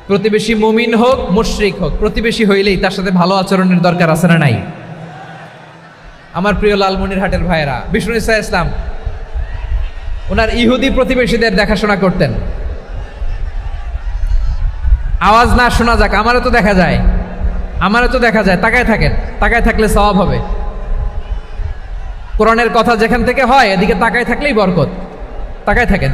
প্রতিবেশী মুমিন হোক মুশরিক হোক, প্রতিবেশী হইলেই তার সাথে ভালো আচরণের দরকার আছে না নাই? আমার প্রিয় লালমনিরহাটের ভাইয়েরা, বিষ্ণু ঈসা ইসলাম ওনার ইহুদি প্রতিবেশীদের দেখাশোনা করতেন। আওয়াজ না শোনা যাক, আমারও তো দেখা যায়, তাকায় থাকেন, তাকায় থাকলে সওয়াব হবে। কোরআনের কথা যেখান থেকে হয় এদিকে তাকায় থাকলেই বরকত। তাকায় থাকেন।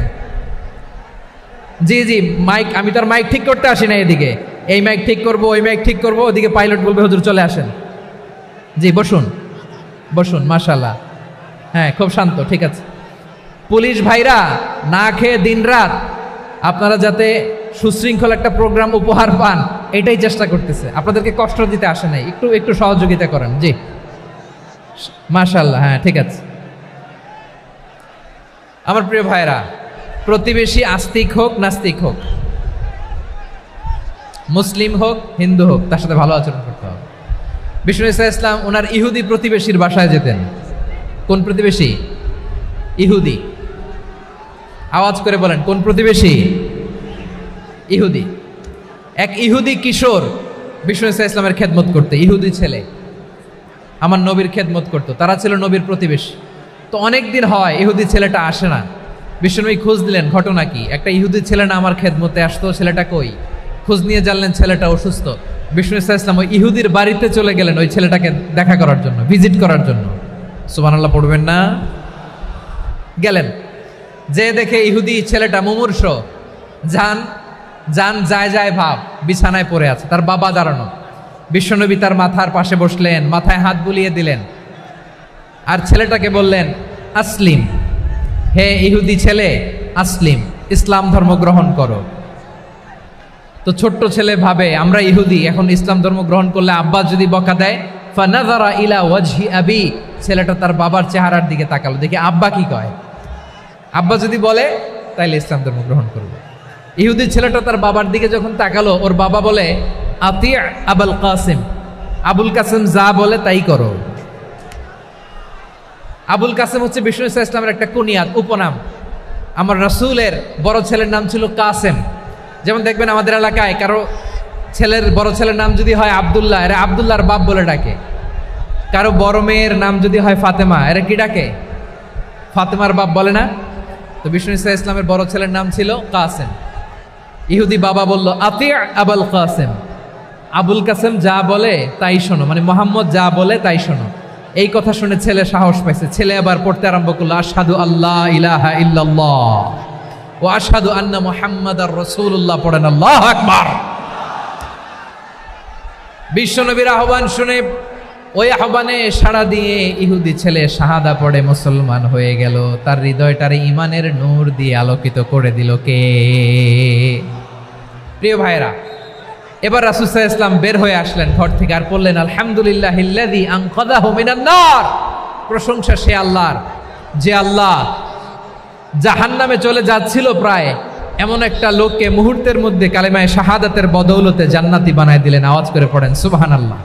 জি জি, মাইক, আমি তো আর মাইক ঠিক করতে আসি না এদিকে, এই মাইক ঠিক করব, ওই মাইক ঠিক করব, ওদিকে পাইলট বলবে হুজুর চলে আসেন। জি বসুন বসুন, মাশাআল্লাহ। হ্যাঁ, খুব শান্ত, ঠিক আছে। পুলিশ ভাইরা না খেয়ে দিনরাত আপনারা যাতে সুশৃঙ্খল একটা প্রোগ্রাম উপহার পান এটাই চেষ্টা করতেছে, আপনাদেরকে কষ্ট দিতে আসে নাই, একটু একটু সহযোগিতা করেন। জি মাশাআল্লাহ, হ্যাঁ ঠিক আছে। আমার প্রিয় ভাইরা, প্রতিবেশী আস্তিক হোক নাস্তিক হোক, মুসলিম হোক হিন্দু হোক, তার সাথে ভালো আচরণ করতে হবে। বিষ্ণু ঈসা ইসলাম ওনার ইহুদি প্রতিবেশীর বাসায় যেতেন। কোন প্রতিবেশী? ইহুদি। আওয়াজ করে বলেন, কোন প্রতিবেশী? ইহুদি। এক ইহুদি কিশোর বিষ্ণু ঈসা ইসলামের খেদমত করতে, ইহুদি ছেলে আমার নবীর খেদমত করতো, তারা ছিল নবীর প্রতিবেশী। তো অনেক দিন হয় ইহুদি ছেলেটা আসে না। বিষ্ণুনবী খোঁজ দিলেন, ঘটনা কি? একটা ইহুদি ছেলে না আমার খেদমতে আসতো, ছেলেটা কই? খোঁজ নিয়ে জানলেন ছেলেটা অসুস্থ। বিষ্ণু ঈসা ইসলাম ওই ইহুদির বাড়িতে চলে গেলেন ওই ছেলেটাকে দেখা করার জন্য, ভিজিট করার জন্য। সুবহানাল্লাহ পড়বেন না? গেলেন, যে দেখে ইহুদি ছেলেটা মুমূর্ষ, জান যায় যায় ভাব, বিছানায় পড়ে আছে, তার বাবা দাঁড়ানো। বিশ্বনবী তার মাথার পাশে বসলেন, মাথায় হাত বুলিয়ে দিলেন, আর ছেলেটাকে বললেন আসলিম, হে ইহুদি ছেলে আসলিম, ইসলাম ধর্ম গ্রহণ করো। তো ছোট্ট ছেলে ভাবে আমরা ইহুদি, এখন ইসলাম ধর্ম গ্রহণ করলে আব্বা যদি বকা দেয়, ফানাযারা ইলা ওয়াজহি আবি, ছেলেটা তার বাবার চেহারার দিকে তাকালো, দেখি আব্বা কি কয়। আব্বা যদি বলে তাইলে ইসলাম ধর্ম গ্রহণ করবে। ইহুদি ছেলেটা তার বাবার দিকে যখন তাকালো, ওর বাবা বলে আতি আবুল কাসিম, আবুল কাসিম যা বলে তাই করো। আবুল কাসিম হচ্ছে বিষ্ণু ঈসা ইসলামের একটা কুনিয়াত, উপনাম। আমার রাসূলের বড় ছেলের নাম ছিল কাসেম। যেমন দেখবেন আমাদের এলাকায় কারো ছেলের বড় ছেলের নাম যদি হয় আব্দুল্লাহ, এরা আব্দুল্লাহর বাপ বলে ডাকে। কারো বড় মেয়ের নাম যদি হয় ফাতেমা, এরা কি ডাকে? ফাতেমার বাপ বলে না? তো বিষ্ণু ঈসা ইসলামের বড় ছেলের নাম ছিল কাসেম। ইহুদি বাবা বলল আতি আবুল কাসেম, আবুল কাসেম যা বলে তাই শোনো, মানে মোহাম্মদ যা বলে তাই শোনো। এই কথা শুনে ছেলে সাহস পাইছে, ছেলে আবার পড়তে আরম্ভ করলো আশহাদু আল্লাহ ইলাহা ইল্লাল্লাহ ওয়া আশহাদু আন্না মুহাম্মাদার রাসূলুল্লাহ, পড়েন আল্লাহু আকবার। বিশ্বনবীর আহ্বান শুনে ওই আহ্বানে সাড়া দিয়ে ইহুদি ছেলে শাহাদা পড়ে মুসলমান হয়ে গেল। তার হৃদয়টার ইমানের নূর দিয়ে আলোকিত করে দিল কে? প্রিয় ভাইরা, এবার রাসূল সাল্লাল্লাহু আলাইহি ওয়াসাল্লাম বের হয়ে আসলেন ঘর থেকে, আর বললেন আলহামদুলিল্লাহিল্লাযী আনকাযাহু মিনান নার, প্রশংসা সে আল্লাহর যে আল্লাহ জাহান্নামে চলে যাচ্ছিল প্রায় এমন একটা লোককে মুহূর্তের মধ্যে কালেমায়ে শাহাদাতের বদৌলতে জান্নাতি বানায় দিলেন। আওয়াজ করে পড়েন সুবহানাল্লাহ।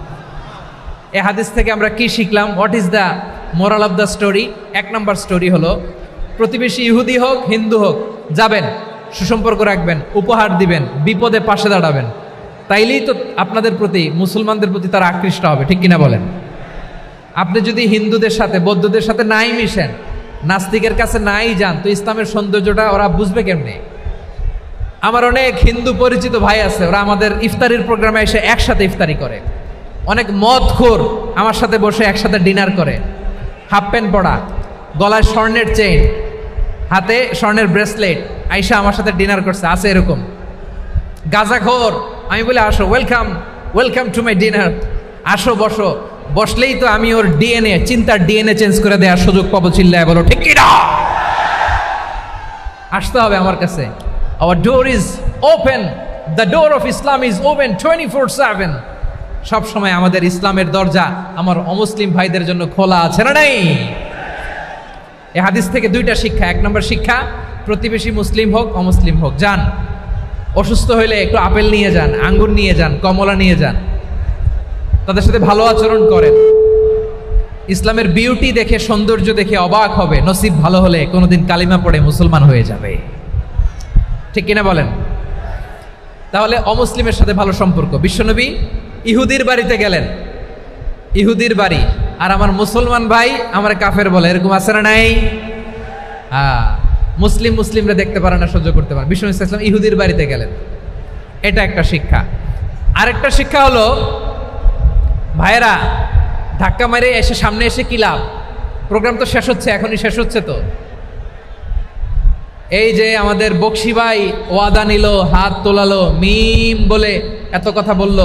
এই হাদিস থেকে আমরা কি শিখলাম? What is the moral of the story? এক নম্বর স্টোরি হলো, প্রতিবেশী ইহুদি হোক হিন্দু হোক, যাবেন, সুসম্পর্ক রাখবেন, উপহার দিবেন, বিপদে পাশে দাঁড়াবেন, তাইলেই তো আপনাদের প্রতি, মুসলমানদের প্রতি তারা আকৃষ্ট হবে, ঠিক কিনা বলেন? আপনি যদি হিন্দুদের সাথে বৌদ্ধদের সাথে নাই মিশেন, নাস্তিকের কাছে নাই যান, তো ইসলামের সৌন্দর্যটা ওরা বুঝবে কেমনে? আমার অনেক হিন্দু পরিচিত ভাই আছে, ওরা আমাদের ইফতারির প্রোগ্রামে এসে একসাথে ইফতারি করে। অনেক মদখোর আমার সাথে বসে একসাথে ডিনার করে, হাফ প্যান্ট পরা, গলায় স্বর্ণের চেইন, হাতে স্বর্ণের ব্রেসলেট, আইসা আমার সাথে ডিনার করছে, আছে এরকম গাঁজাখোর। আমি বলি আসো, welcome welcome to my dinner, আসো বসো। বসলেই তো আমি ওর ডিএনএ, চিন্তার ডিএনএ চেঞ্জ করে দেওয়ার সুযোগ পাবো। চিল্লায় বলো ঠিক কি না? আসতে হবে আমার কাছে। Hour door is open, the door of Islam is open 24/7। সব সময় আমাদের ইসলামের দরজা আমার অমুসলিম ভাইদের জন্য খোলা আছে না নাই? এই হাদিস থেকে দুইটা শিক্ষা। এক নম্বর শিক্ষা, প্রতিবেশী মুসলিম হোক অমুসলিম হোক, যান, অসুস্থ হইলে একটু আপেল নিয়ে যান, আঙ্গুর নিয়ে যান, কমলা নিয়ে যান, তাদের সাথে ভালো আচরণ করেন। ইসলামের বিউটি দেখে, সৌন্দর্য দেখে অবাক হবে, নসিব ভালো হলে কোনোদিন কালিমা পড়ে মুসলমান হয়ে যাবে। ঠিক কিনা বলেন? তাহলে অমুসলিমের সাথে ভালো সম্পর্ক। বিশ্বনবী ইহুদির বাড়িতে গেলেন, ইহুদির বাড়ি, আর আমার মুসলমান ভাই আমার কাফের বলে, এরকম আছে না নাই? হ্যাঁ, মুসলিমরা দেখতে পারে না, সহ্য করতে পারে। বিশ্বনবী সাল্লাল্লাহু আলাইহি ওয়াসাল্লাম ইহুদির বাড়িতে গেলেন, এটা একটা শিক্ষা। আরেকটা শিক্ষা হলো, ভাইয়েরা ধাক্কা মারে এসে সামনে এসে কি লাভ? প্রোগ্রাম তো শেষ হচ্ছে, এখনই শেষ হচ্ছে। তো এই যে আমাদের বকশি ভাই ওয়াদা নিল, হাত তোলালো, মিম বলে এত কথা বলল,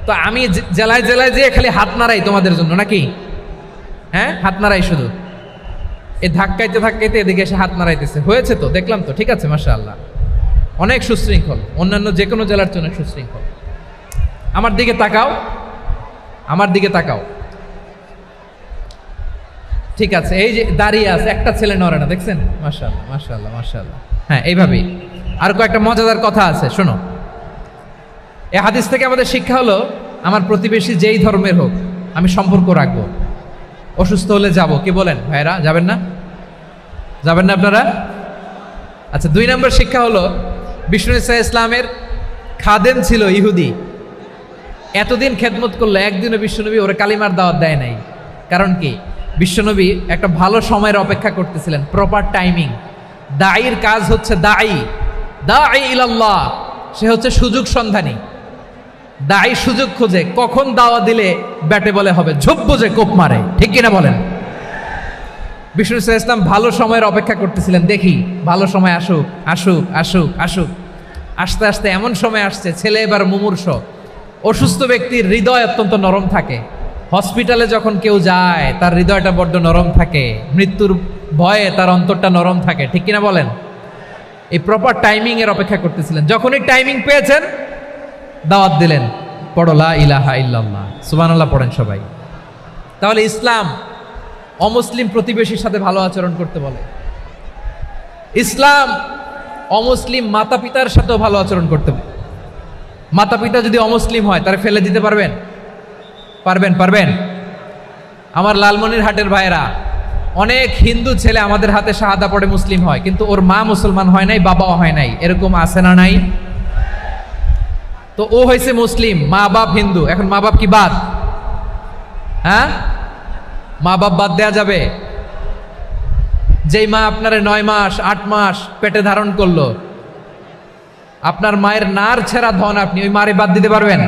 তো আমি জেলায় জেলায় যেয়ে খালি হাত নাড়াই তোমাদের জন্য নাকি? হ্যাঁ, হাত নাড়াই শুধু। এই ধাক্কাইতে ধাক্কাইতে এদিকে এসে হাত নাড়াইতেছে, হয়েছে তো, দেখলাম তো, ঠিক আছে, মাশাআল্লাহ, অনেক সুশৃঙ্খল, অন্যান্য যে কোনো জেলার জন্য সুশৃঙ্খল। আমার দিকে তাকাও, আমার দিকে তাকাও, ঠিক আছে। এই যে দাঁড়িয়ে আছে, একটা ছেলে নড়ে না, দেখছেন? মাশাআল্লাহ মাশাআল্লাহ মাশাআল্লাহ। হ্যাঁ, এইভাবেই। আর কয়েকটা মজাদার কথা আছে, শোনো। এই হাদিস থেকে আমাদের শিক্ষা হলো, আমার প্রতিবেশী যেই ধর্মের হোক আমি সম্পর্ক রাখবো। অসুস্থ হলে যাব, কি বলেন ভাইরা? যাবেন না? যাবেন না আপনারা? আচ্ছা, 2 নম্বর শিক্ষা হলো, বিষ্ণু ইসা ইসলামের খাদেম ছিল ইহুদি, এতদিন খেদমত করলো, একদিনও বিশ্বনবী ওরা কালিমার দাওয়াত দেয় নাই। কারণ কি? বিশ্বনবী একটা ভালো সময়ের অপেক্ষা করতেছিলেন, প্রপার টাইমিং। দায়ীর কাজ হচ্ছে দাঈ ইলাল্লাহ, সে হচ্ছে সুযোগ সন্ধানী। দায়ী সুযোগ খোঁজে, কখন দাওয়া দিলে ব্যাটে বলে হবে, ঝোপ বুঝে কোপ মারে, ঠিক কিনা বলেন? বিষ্ণু ইসলাম ভালো সময়ের অপেক্ষা করতেছিলেন, দেখি ভালো সময় আসুক আসুক আসুক আসুক। আস্তে আস্তে এমন সময় আসছে, ছেলে এবার মুমূর্ষ। অসুস্থ ব্যক্তির হৃদয় অত্যন্ত নরম থাকে। হসপিটালে যখন কেউ যায় তার হৃদয়টা বড্ড নরম থাকে, মৃত্যুর ভয়ে তার অন্তরটা নরম থাকে, ঠিক কিনা বলেন? এই প্রপার টাইমিং এর অপেক্ষা করতেছিলেন। যখনই টাইমিং পেয়েছেন, দাওয়াত দিলেন, পড়ো লা ইলাহা ইল্লাল্লাহ, সুবহানাল্লাহ পড়েন সবাই। তাহলে ইসলাম অমুসলিম প্রতিবেশীর সাথে ভালো আচরণ করতে বলে। ইসলাম অমুসলিম মাতা পিতার সাথেও ভালো আচরণ করতে বলে। মাতা পিতা যদি অমুসলিম হয়, তারা ফেলে দিতে পারবেন? পারবেন? আমার লালমনিরহাটের ভাইয়েরা, অনেক হিন্দু ছেলে আমাদের হাতে শাহাদা পড়ে মুসলিম হয়, কিন্তু ওর মা মুসলমান হয় নাই, বাবাও হয় নাই, এরকম আছে না নাই? তো ও হয়েছে মুসলিম, মা বাপ হিন্দু, এখন মা বাপ কি বাদ? হ্যাঁ, মা বাপ বাদ দেয়া যাবে? যেই মা আপনারে 9 মাস 8 মাস পেটে ধারণ করলো, আপনার মায়ের নার ছেঁড়া ধন, আপনি ওই মারে বাদ দিতে পারবেন?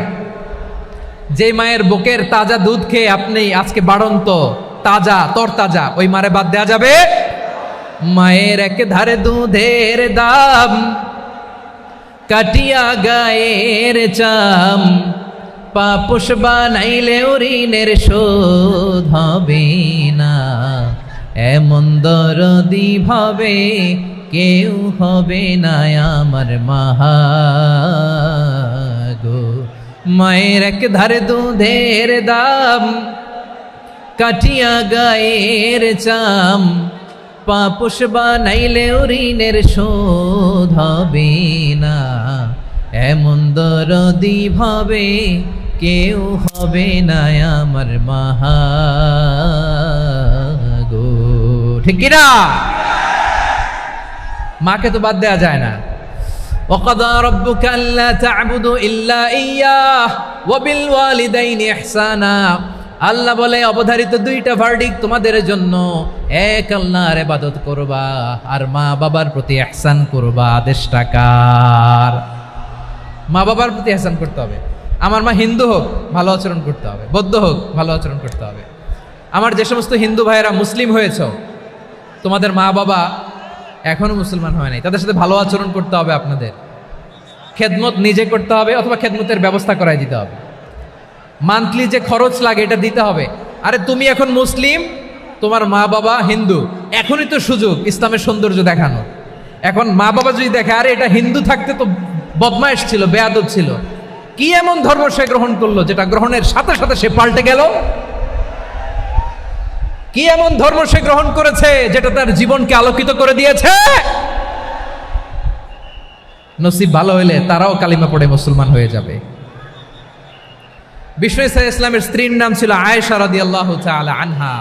যেই মায়ের বুকের তাজা দুধ খেয়ে আপনি আজকে বাড়ন্ত তাজা তরতাজা, ওই মারে বাদ দেয়া যাবে? মায়ের এক ধারে দুধের দাম, কাটিয়া গায়ের চাম, পাপোশ বানাইলে ঋণের শোধ হবে না, এমন দরদি ভাবে কেউ হবে না আমার মাহা গো। মায়ের এক ধারে দুধের দাম, কাটিয়া গায়ের চাম, পাপোশ বানাইলে ঋণের শোধ হবে না, এমন দরদি ভাবে কেউ হবে না আমার মাহা গো, ঠিক কিনা? মাকে তো বাদ দেওয়া যায় না। وَقَضَى رَبُّكَ أَلَّا تَعْبُدُوا إِلَّا إِيَّاهُ وَبِالْوَالِدَيْنِ إِحْسَانًا। আল্লাহ বলে, অবধারিত 2টা ভার্ডিক্ট তোমাদের জন্য, এক আল্লাহর ইবাদত করবা আর মা বাবার প্রতি ইহসান করবা। আদেশটা কার? মা বাবার প্রতি ইহসান করতে হবে। আমার মা হিন্দু হোক, ভালো আচরণ করতে হবে, বৌদ্ধ হোক, ভালো আচরণ করতে হবে। আমার যে সমস্ত হিন্দু ভাইয়েরা মুসলিম হয়েছ, তোমাদের মা বাবা এখনো মুসলমান হয় নাই, তাদের সাথে ভালো আচরণ করতে হবে আপনাদের। খেদমত নিজে করতে হবে অথবা খেদমতের ব্যবস্থা করাই দিতে হবে। মান্থলি যে খরচ লাগে এটা দিতে হবে। আরে তুমি এখন মুসলিম, তোমার মা বাবা হিন্দু, এখনই তো সুযোগ ইসলামের সৌন্দর্য দেখানো। এখন মা বাবা যদি দেখে আরে এটা হিন্দু থাকতে তো বদমাইশ ছিল, বেয়াদব ছিল, কি এমন ধর্ম সে গ্রহণ করলো যেটা গ্রহণের সাথে সাথে সে পাল্টে গেল? কি এমন ধর্ম সে গ্রহণ করেছে যেটা তার জীবনকে আলোকিত করে দিয়েছে? নসিব ভালো হইলে তারাও কালিমা পড়ে মুসলমান হয়ে যাবে। বিষ্ণু ইসলামের স্ত্রীর নাম ছিল আয়েশা রাদিয়াল্লাহু তাআলা আনহা,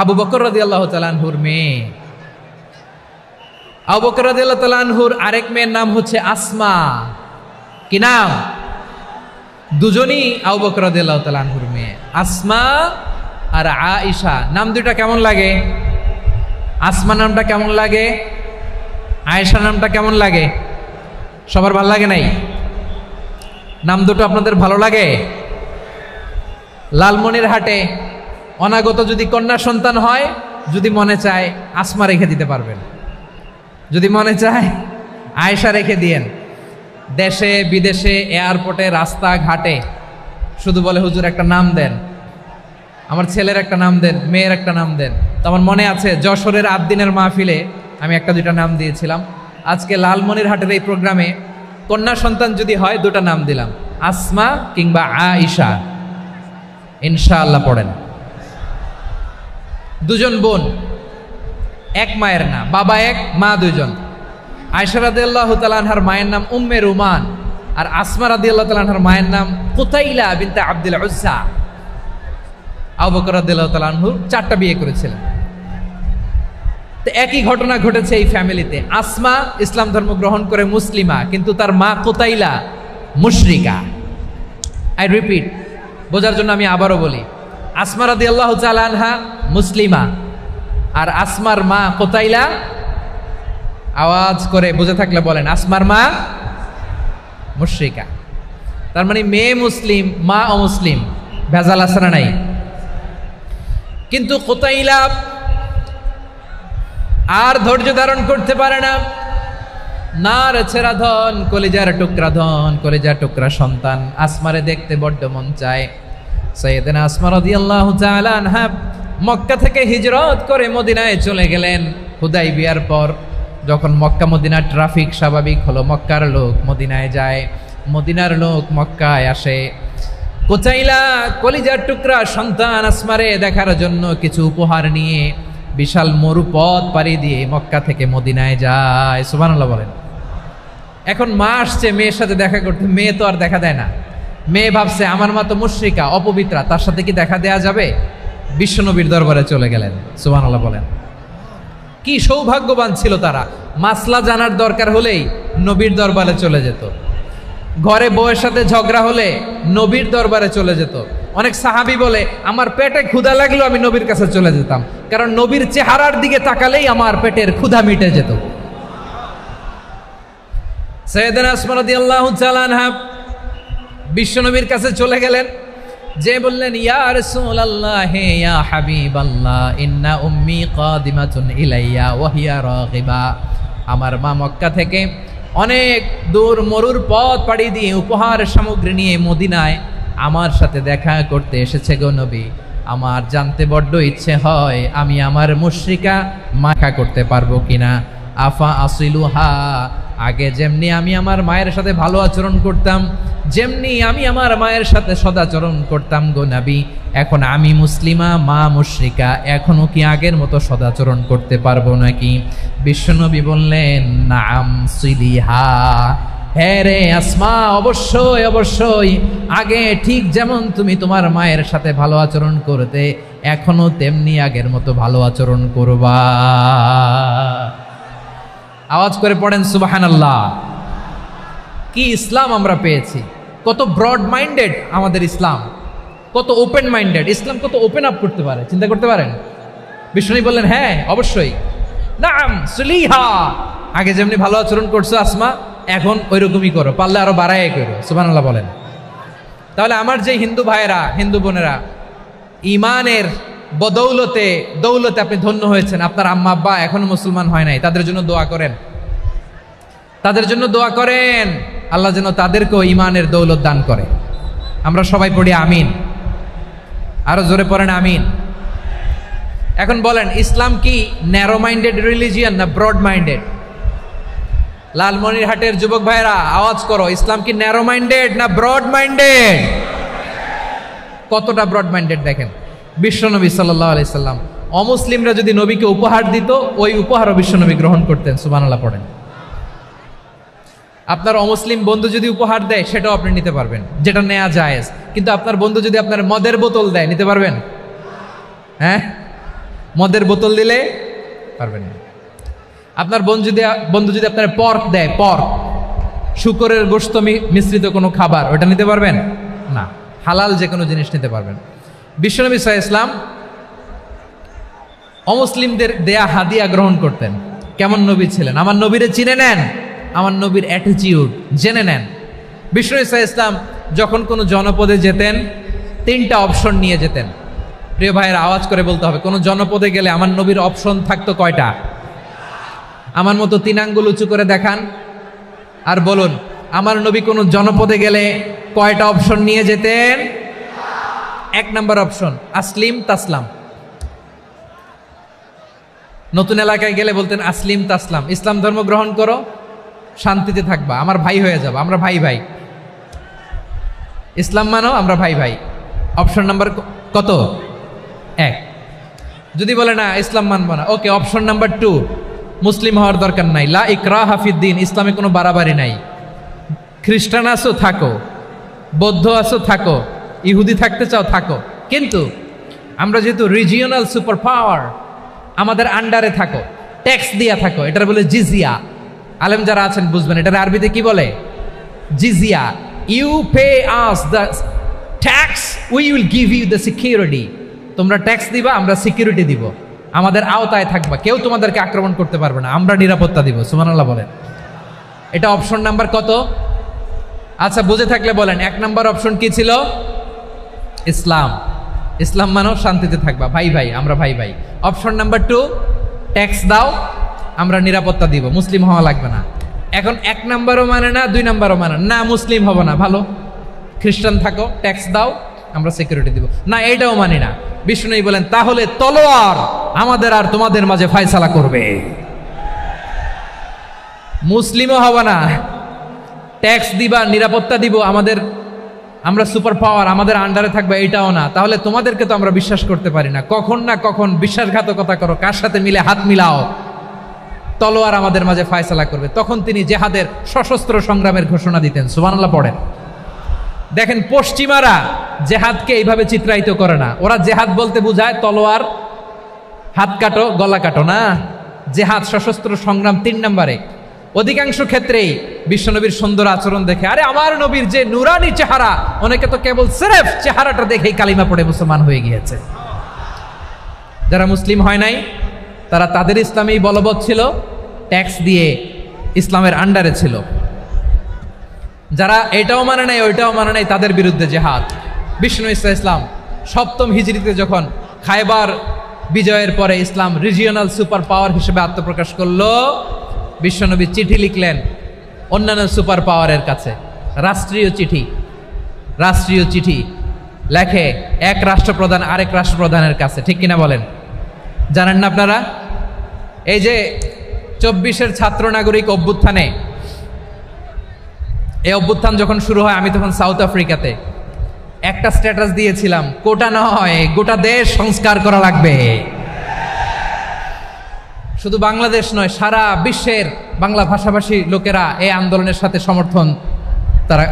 আবু বকর রাদিয়াল্লাহু তাআলা আনহুর মেয়ে। আবু বকর রাদিয়াল্লাহু তাআলা আনহুর আরেক মেয়ের নাম হচ্ছে আসমা। কি নাম? দুজনই আবু বকর রাদিয়াল্লাহু তাআলা আনহুর মেয়ে, আসমা আর আয়েশা। নাম দুইটা কেমন লাগে? আসমা নামটা কেমন লাগে? আয়েশা নামটা কেমন লাগে? সবার ভালো লাগে নাই? নাম দুটো আপনাদের ভালো লাগে? লালমনিরহাটে অনাগত যদি কন্যা সন্তান হয়, যদি মনে চায় আসমা রেখে দিতে পারবেন, যদি মনে চায় আয়েশা রেখে দিয়েন। দেশে বিদেশে এয়ারপোর্টে রাস্তাঘাটে শুধু বলে হুজুর একটা নাম দেন, আমার ছেলের একটা নাম দেন, মেয়ের একটা নাম দেন। তো আমার মনে আছে যশোরের আদ্দিনের মাহফিলে আমি একটা দুইটা নাম দিয়েছিলাম। আজকে লালমনিরহাটের এই প্রোগ্রামে কন্যা সন্তান যদি হয় দুটা নাম দিলাম, আসমা কিংবা আয়েশা। ইনশাআল্লাহ পড়েন। দুজন বোন, এক মায়ের না, বাবা এক মা দুইজন। আয়েশা রাদিয়াল্লাহু তাআলা আনহার মায়ের নাম উম্মে রুমান, আর আসমা রাদিয়াল্লাহু তাআলা আনহার মায়ের নাম কুতাইলা বিনতে আব্দুল উজ্জা। আবু বকর রাদিয়াল্লাহু তাআলা আনহু 4টা বিয়ে করেছিলেন। তো একই ঘটনা ঘটেছে এই ফ্যামিলিতে। আসমা ইসলাম ধর্ম গ্রহণ করে মুসলিমা, কিন্তু তার মা কুতাইলা মুশরিকা। আই রিপিট, বোঝার জন্য আমি আবারও বলি, আসমা রাদিয়াল্লাহু তাআলা আনহা মুসলিমা, আর আসমার মা কুতাইলা, আওয়াজ করে বুঝে থাকলে বলেন, আসমার মা মুশরিকা। তার মানে মেয়ে মুসলিম, মা অমুসলিম। ভেজাল আছে না নাই? কিন্তু কুতাইলা আর ধৈর্য ধারণ করতে পারে না। নার ছেড়া ধন, কলিজার টুকরা ধন, কলিজার টুকরা সন্তান আসমারে দেখতে বড্ড মন চায়। সাইয়েদনা আসমা রাদিয়াল্লাহু তাআলা আনহা মক্কা থেকে হিজরত করে মদিনায় চলে গেলেন হুদাইবিয়ার পর। যখন মক্কা মদিনার ট্রাফিক স্বাভাবিক হলো, মক্কার লোক মদিনায় যায়, মদিনার লোক মক্কায় আসে। কুতাইলা কলিজার টুকরা সন্তান আসমারে দেখার জন্য কিছু উপহার নিয়ে বিশাল মরুপথ পাড়ি দিয়ে মক্কা থেকে মদিনায় যায়। সুবহানাল্লাহ বলেন। এখন মা আসছে মেয়ের সাথে দেখা করতে, মেয়ে তো আর দেখা দেয় না। মেয়ে ভাবছে আমার মা তো মুশরিকা, অপবিত্রা, তার সাথে কি দেখা দেয়া যাবে? বিশ্বনবীর দরবারে চলে গেলেন। সুবহানাল্লাহ বলেন। কি সৌভাগ্যবান ছিল তারা, মাসলা জানার দরকার হলেই নবীর দরবারে চলে যেত। ঘরে বউয়ের সাথে ঝগড়া হলে নবীর দরবারে চলে যেত। অনেক সাহাবী বলে আমার পেটে ক্ষুধা লাগলো আমি নবীর কাছে চলে যেতাম, কারণ নবীর চেহারার দিকে তাকালেই আমার পেটের ক্ষুধা মিটে যেত। সাইয়েদনা আসমা রাদিয়াল্লাহু তাআলা আনহা বিশ্বনবীর কাছে চলে গেলেন, যে বললেন ইয়া রাসূলুল্লাহ ইয়া হাবিবাল্লাহ ইন্না উম্মি কাদিমাতুন ইলাইয়া ওয়া হিয়া রাগিবা। আমার মা মক্কা থেকে অনেক দূর মরুর পথ পাড়ি দিয়ে উপহার সামগ্রী নিয়ে মদিনায় আমার সাথে দেখা করতে এসেছে গো নবী। আমার জানতে বড্ড ইচ্ছে হয় আমি আমার মুশরিকা মাখা করতে পারবো কিনা। আফা আসিলুহা, আগে যেমনি আমি আমার মায়ের সাথে ভালো আচরণ করতাম, যেমনি আমি আমার মায়ের সাথে সদাচরণ করতাম গো নবী, এখন আমি মুসলিমা, মা মুশরিকা, এখনো কি আগের মতো সদাচরণ করতে পারবো নাকি? বিশ্বনবী বললেন নাম সিলিহা, হ্যাঁ রে আসমা, অবশ্যই অবশ্যই, আগে ঠিক যেমন তুমি তোমার মায়ের সাথে ভালো আচরণ করতে, এখনো তেমনি আগের মতো ভালো আচরণ করবা। আওয়াজ করে পড়েন সুবহানাল্লাহ। কি ইসলাম আমরা পেয়েছি! কত ব্রড মাইন্ডেড আমাদের ইসলাম, কত ওপেন মাইন্ডেড ইসলাম, কত ওপেন আপ করতে পারে, চিন্তা করতে পারেন। বিষ্ণু বললেন হ্যাঁ অবশ্যই, নাম সুলিহা, আগে যেমনি ভালো আচরণ করছো আসমা, এখন ওইরকমই করো, পারলে আরো বাড়ায় করো। সুবহানাল্লাহ বলেন। তাহলে আমার যে হিন্দু ভাইয়েরা, হিন্দু বোনেরা ইমানের বদৌলতে দৌলতে আপনি ধন্য হয়েছেন, আপনার আম্মা আব্বা এখনো মুসলমান হয় নাই, তাদের জন্য দোয়া করেন, তাদের জন্য দোয়া করেন, আল্লাহ যেন তাদেরকেও ইমানের দৌলত দান করে। আমরা সবাই পড়ি আমিন, আরো জোরে পড়েন আমিন। এখন বলেন, ইসলাম কি ন্যারো মাইন্ডেড রিলিজিয়ান না ব্রড মাইন্ডেড? লালমনিরহাটের যুবক ভাইরা আওয়াজ করো, ইসলাম কি ন্যারো মাইন্ডেড না ব্রড মাইন্ডেড? কতটা ব্রড মাইন্ডেড দেখেন, বিশ্বনবী সাল্লাল্লাহু আলাইহি সাল্লাম অমুসলিমরা যদি নবীকে উপহার দিত, ওই উপহারও বিশ্বনবী গ্রহণ করতেন। সুবহানাল্লাহ পড়েন। আপনার অমুসলিম বন্ধু যদি উপহার দেয়, সেটাও আপনি নিতে পারবেন, যেটা নেওয়া জায়েজ। কিন্তু আপনার বন্ধু যদি আপনার মদের বোতল দেয়, নিতে পারবেন? হ্যাঁ, মদের বোতল দিলে পারবেন না। আপনার বন্ধু যদি আপনার পর্ক দেয়, পর্ক শুকরের গোশত মিশ্রিত কোনো খাবার, ওটা নিতে পারবেন না। হালাল যে কোনো জিনিস নিতে পারবেন। বিশ্বনবী সাল্লাল্লাহু আলাইহি ওয়াসাল্লাম অমুসলিমদের দেয়া হাদিয়া গ্রহণ করতেন। কেমন নবী ছিলেন? আমার নবীরে চিনে নেন, আমার নবীর অ্যাটিটিউড জেনে নেন। বিশ্বনবী সাল্লাল্লাহু আলাইহি ওয়াসাল্লাম যখন কোনো জনপদে যেতেন, 3টা অপশন নিয়ে যেতেন। প্রিয় ভাইয়ের আওয়াজ করে বলতে হবে, কোনো জনপদে গেলে আমার নবীর অপশন থাকতো কয়টা? আমার মতো 3 আঙ্গুল উঁচু করে দেখান আর বলুন, আমার নবী কোনো জনপদে গেলে কয়টা অপশন নিয়ে যেতেন? 1 নম্বর অপশন, আসলিম তাসলাম। নতুন এলাকায় গেলে বলতেন আসলিম তাসলাম, ইসলাম ধর্ম গ্রহণ করো, শান্তিতে থাকবা, আমার ভাই হয়ে যাবো, আমরা ভাই ভাই। ইসলাম মানো, আমরা ভাই ভাই। অপশন নাম্বার কত? 1। যদি বলে না ইসলাম মানবো না, ওকে, অপশন নাম্বার 2, মুসলিম হওয়ার দরকার নাই, লা ইকরাহা ফিদ্দিন, ইসলামে কোনো বাড়াবাড়ি নাই। খ্রিস্টান আছো থাকো, বৌদ্ধ আছো থাকো, ইহুদি থাকতে চাও থাকো, কিন্তু আমরা যেহেতু রিজিওনাল সুপার পাওয়ার, আমাদের আন্ডারে থাকো, ট্যাক্স দিয়া থাকো, এটার বলে জিজিয়া। আলেম যারা আছেন বুঝবেন, এটার আরবিতে কি বলে? জিজিয়া। You pay us the tax, we will give you the security. তোমরা ট্যাক্স দিবা, আমরা সিকিউরিটি দিব, আমাদের আওতায় থাকবা, কেউ তোমাদেরকে আক্রমণ করতে পারবে না, আমরা নিরাপত্তা দিব। সুবহানাল্লাহ বলেন। এটা অপশন নাম্বার কত? আচ্ছা, বুঝে থাকলে বলেন, 1 নম্বর অপশন কি ছিল? ইসলাম। ইসলাম মানো, শান্তিতে থাকবা, ভাই ভাই, আমরা ভাই ভাই। অপশন নাম্বার 2, ট্যাক্স দাও, আমরা নিরাপত্তা দিব, মুসলিম হওয়া লাগবে না। এখন 1 নম্বরও মানে না, 2 নম্বরও মানে না, মুসলিম হবো না, ভালো, খ্রিস্টান থাকো, ট্যাক্স দাও, আমরা সিকিউরিটি দিব না, এইটাও মানি না। বিষ্ণু বলেন, তাহলে তলোয়ার আমাদের আর তোমাদের মাঝে ফয়সালা করবে। মুসলিমও হবে না, ট্যাক্স দিবা, নিরাপত্তা দিব, আমরা সুপার পাওয়ার, আমাদের আন্ডারে থাকবে, এটাও না। তাহলে তোমাদেরকে তো আমরা বিশ্বাস করতে পারি না, কখন না কখন বিশ্বাসঘাতকতা করো, কার সাথে মিলে হাত মিলাও, তলোয়ার আমাদের মাঝে ফয়সালা করবে। তখন তিনি জেহাদের সশস্ত্র সংগ্রামের ঘোষণা দিতেন। সুবহানাল্লাহ পড়েন। দেখেন, পশ্চিমারা জেহাদকে এইভাবে চিত্রায়িত করে না। ওরা জেহাদ বলতে বোঝায় তলোয়ার, হাত কাটো, গলা কাটো না। জেহাদ সশস্ত্র সংগ্রাম 3 নম্বরে। অধিকাংশ ক্ষেত্রেই বিশ্বনবীর সুন্দর আচরণ দেখে, আরে আমার নবীর যে নুরানি চেহারা, অনেকে তো কেবল সিরেফ চেহারাটা দেখেই কালিমা পড়ে মুসলমান হয়ে গিয়েছে। যারা মুসলিম হয় নাই, তারা তাদের ইসলামেই বলবৎ ছিল, ট্যাক্স দিয়ে ইসলামের আন্ডারে ছিল। যারা এটাও মানে নাই, ওইটাও মানে নাই, তাদের বিরুদ্ধে জেহাদ। বিষ্ণু ইসলাম 7ম হিজরিতে যখন খায়বার বিজয়ের পরে ইসলাম রিজিওনাল সুপার পাওয়ার হিসেবে আত্মপ্রকাশ করলো, বিশ্বনবী চিঠি লিখলেন অন্যান্য সুপার পাওয়ারের কাছে, রাষ্ট্রীয় চিঠি লেখে এক রাষ্ট্রপ্রধান আরেক রাষ্ট্রপ্রধানের কাছে। ঠিক কিনা বলেন? জানেন না আপনারা? এই যে 24-এর ছাত্র নাগরিক অভ্যুত্থানে, এই অভ্যুত্থান যখন শুরু হয়, আমি তখন সাউথ আফ্রিকাতে একটা স্ট্যাটাস দিয়েছিলাম, কোটা নয়, গোটা দেশ সংস্কার করা লাগবে। শুধু বাংলাদেশ নয়, সারা বিশ্বের বাংলা ভাষাভাষী লোকেরা এই আন্দোলনের সাথে সমর্থন তারা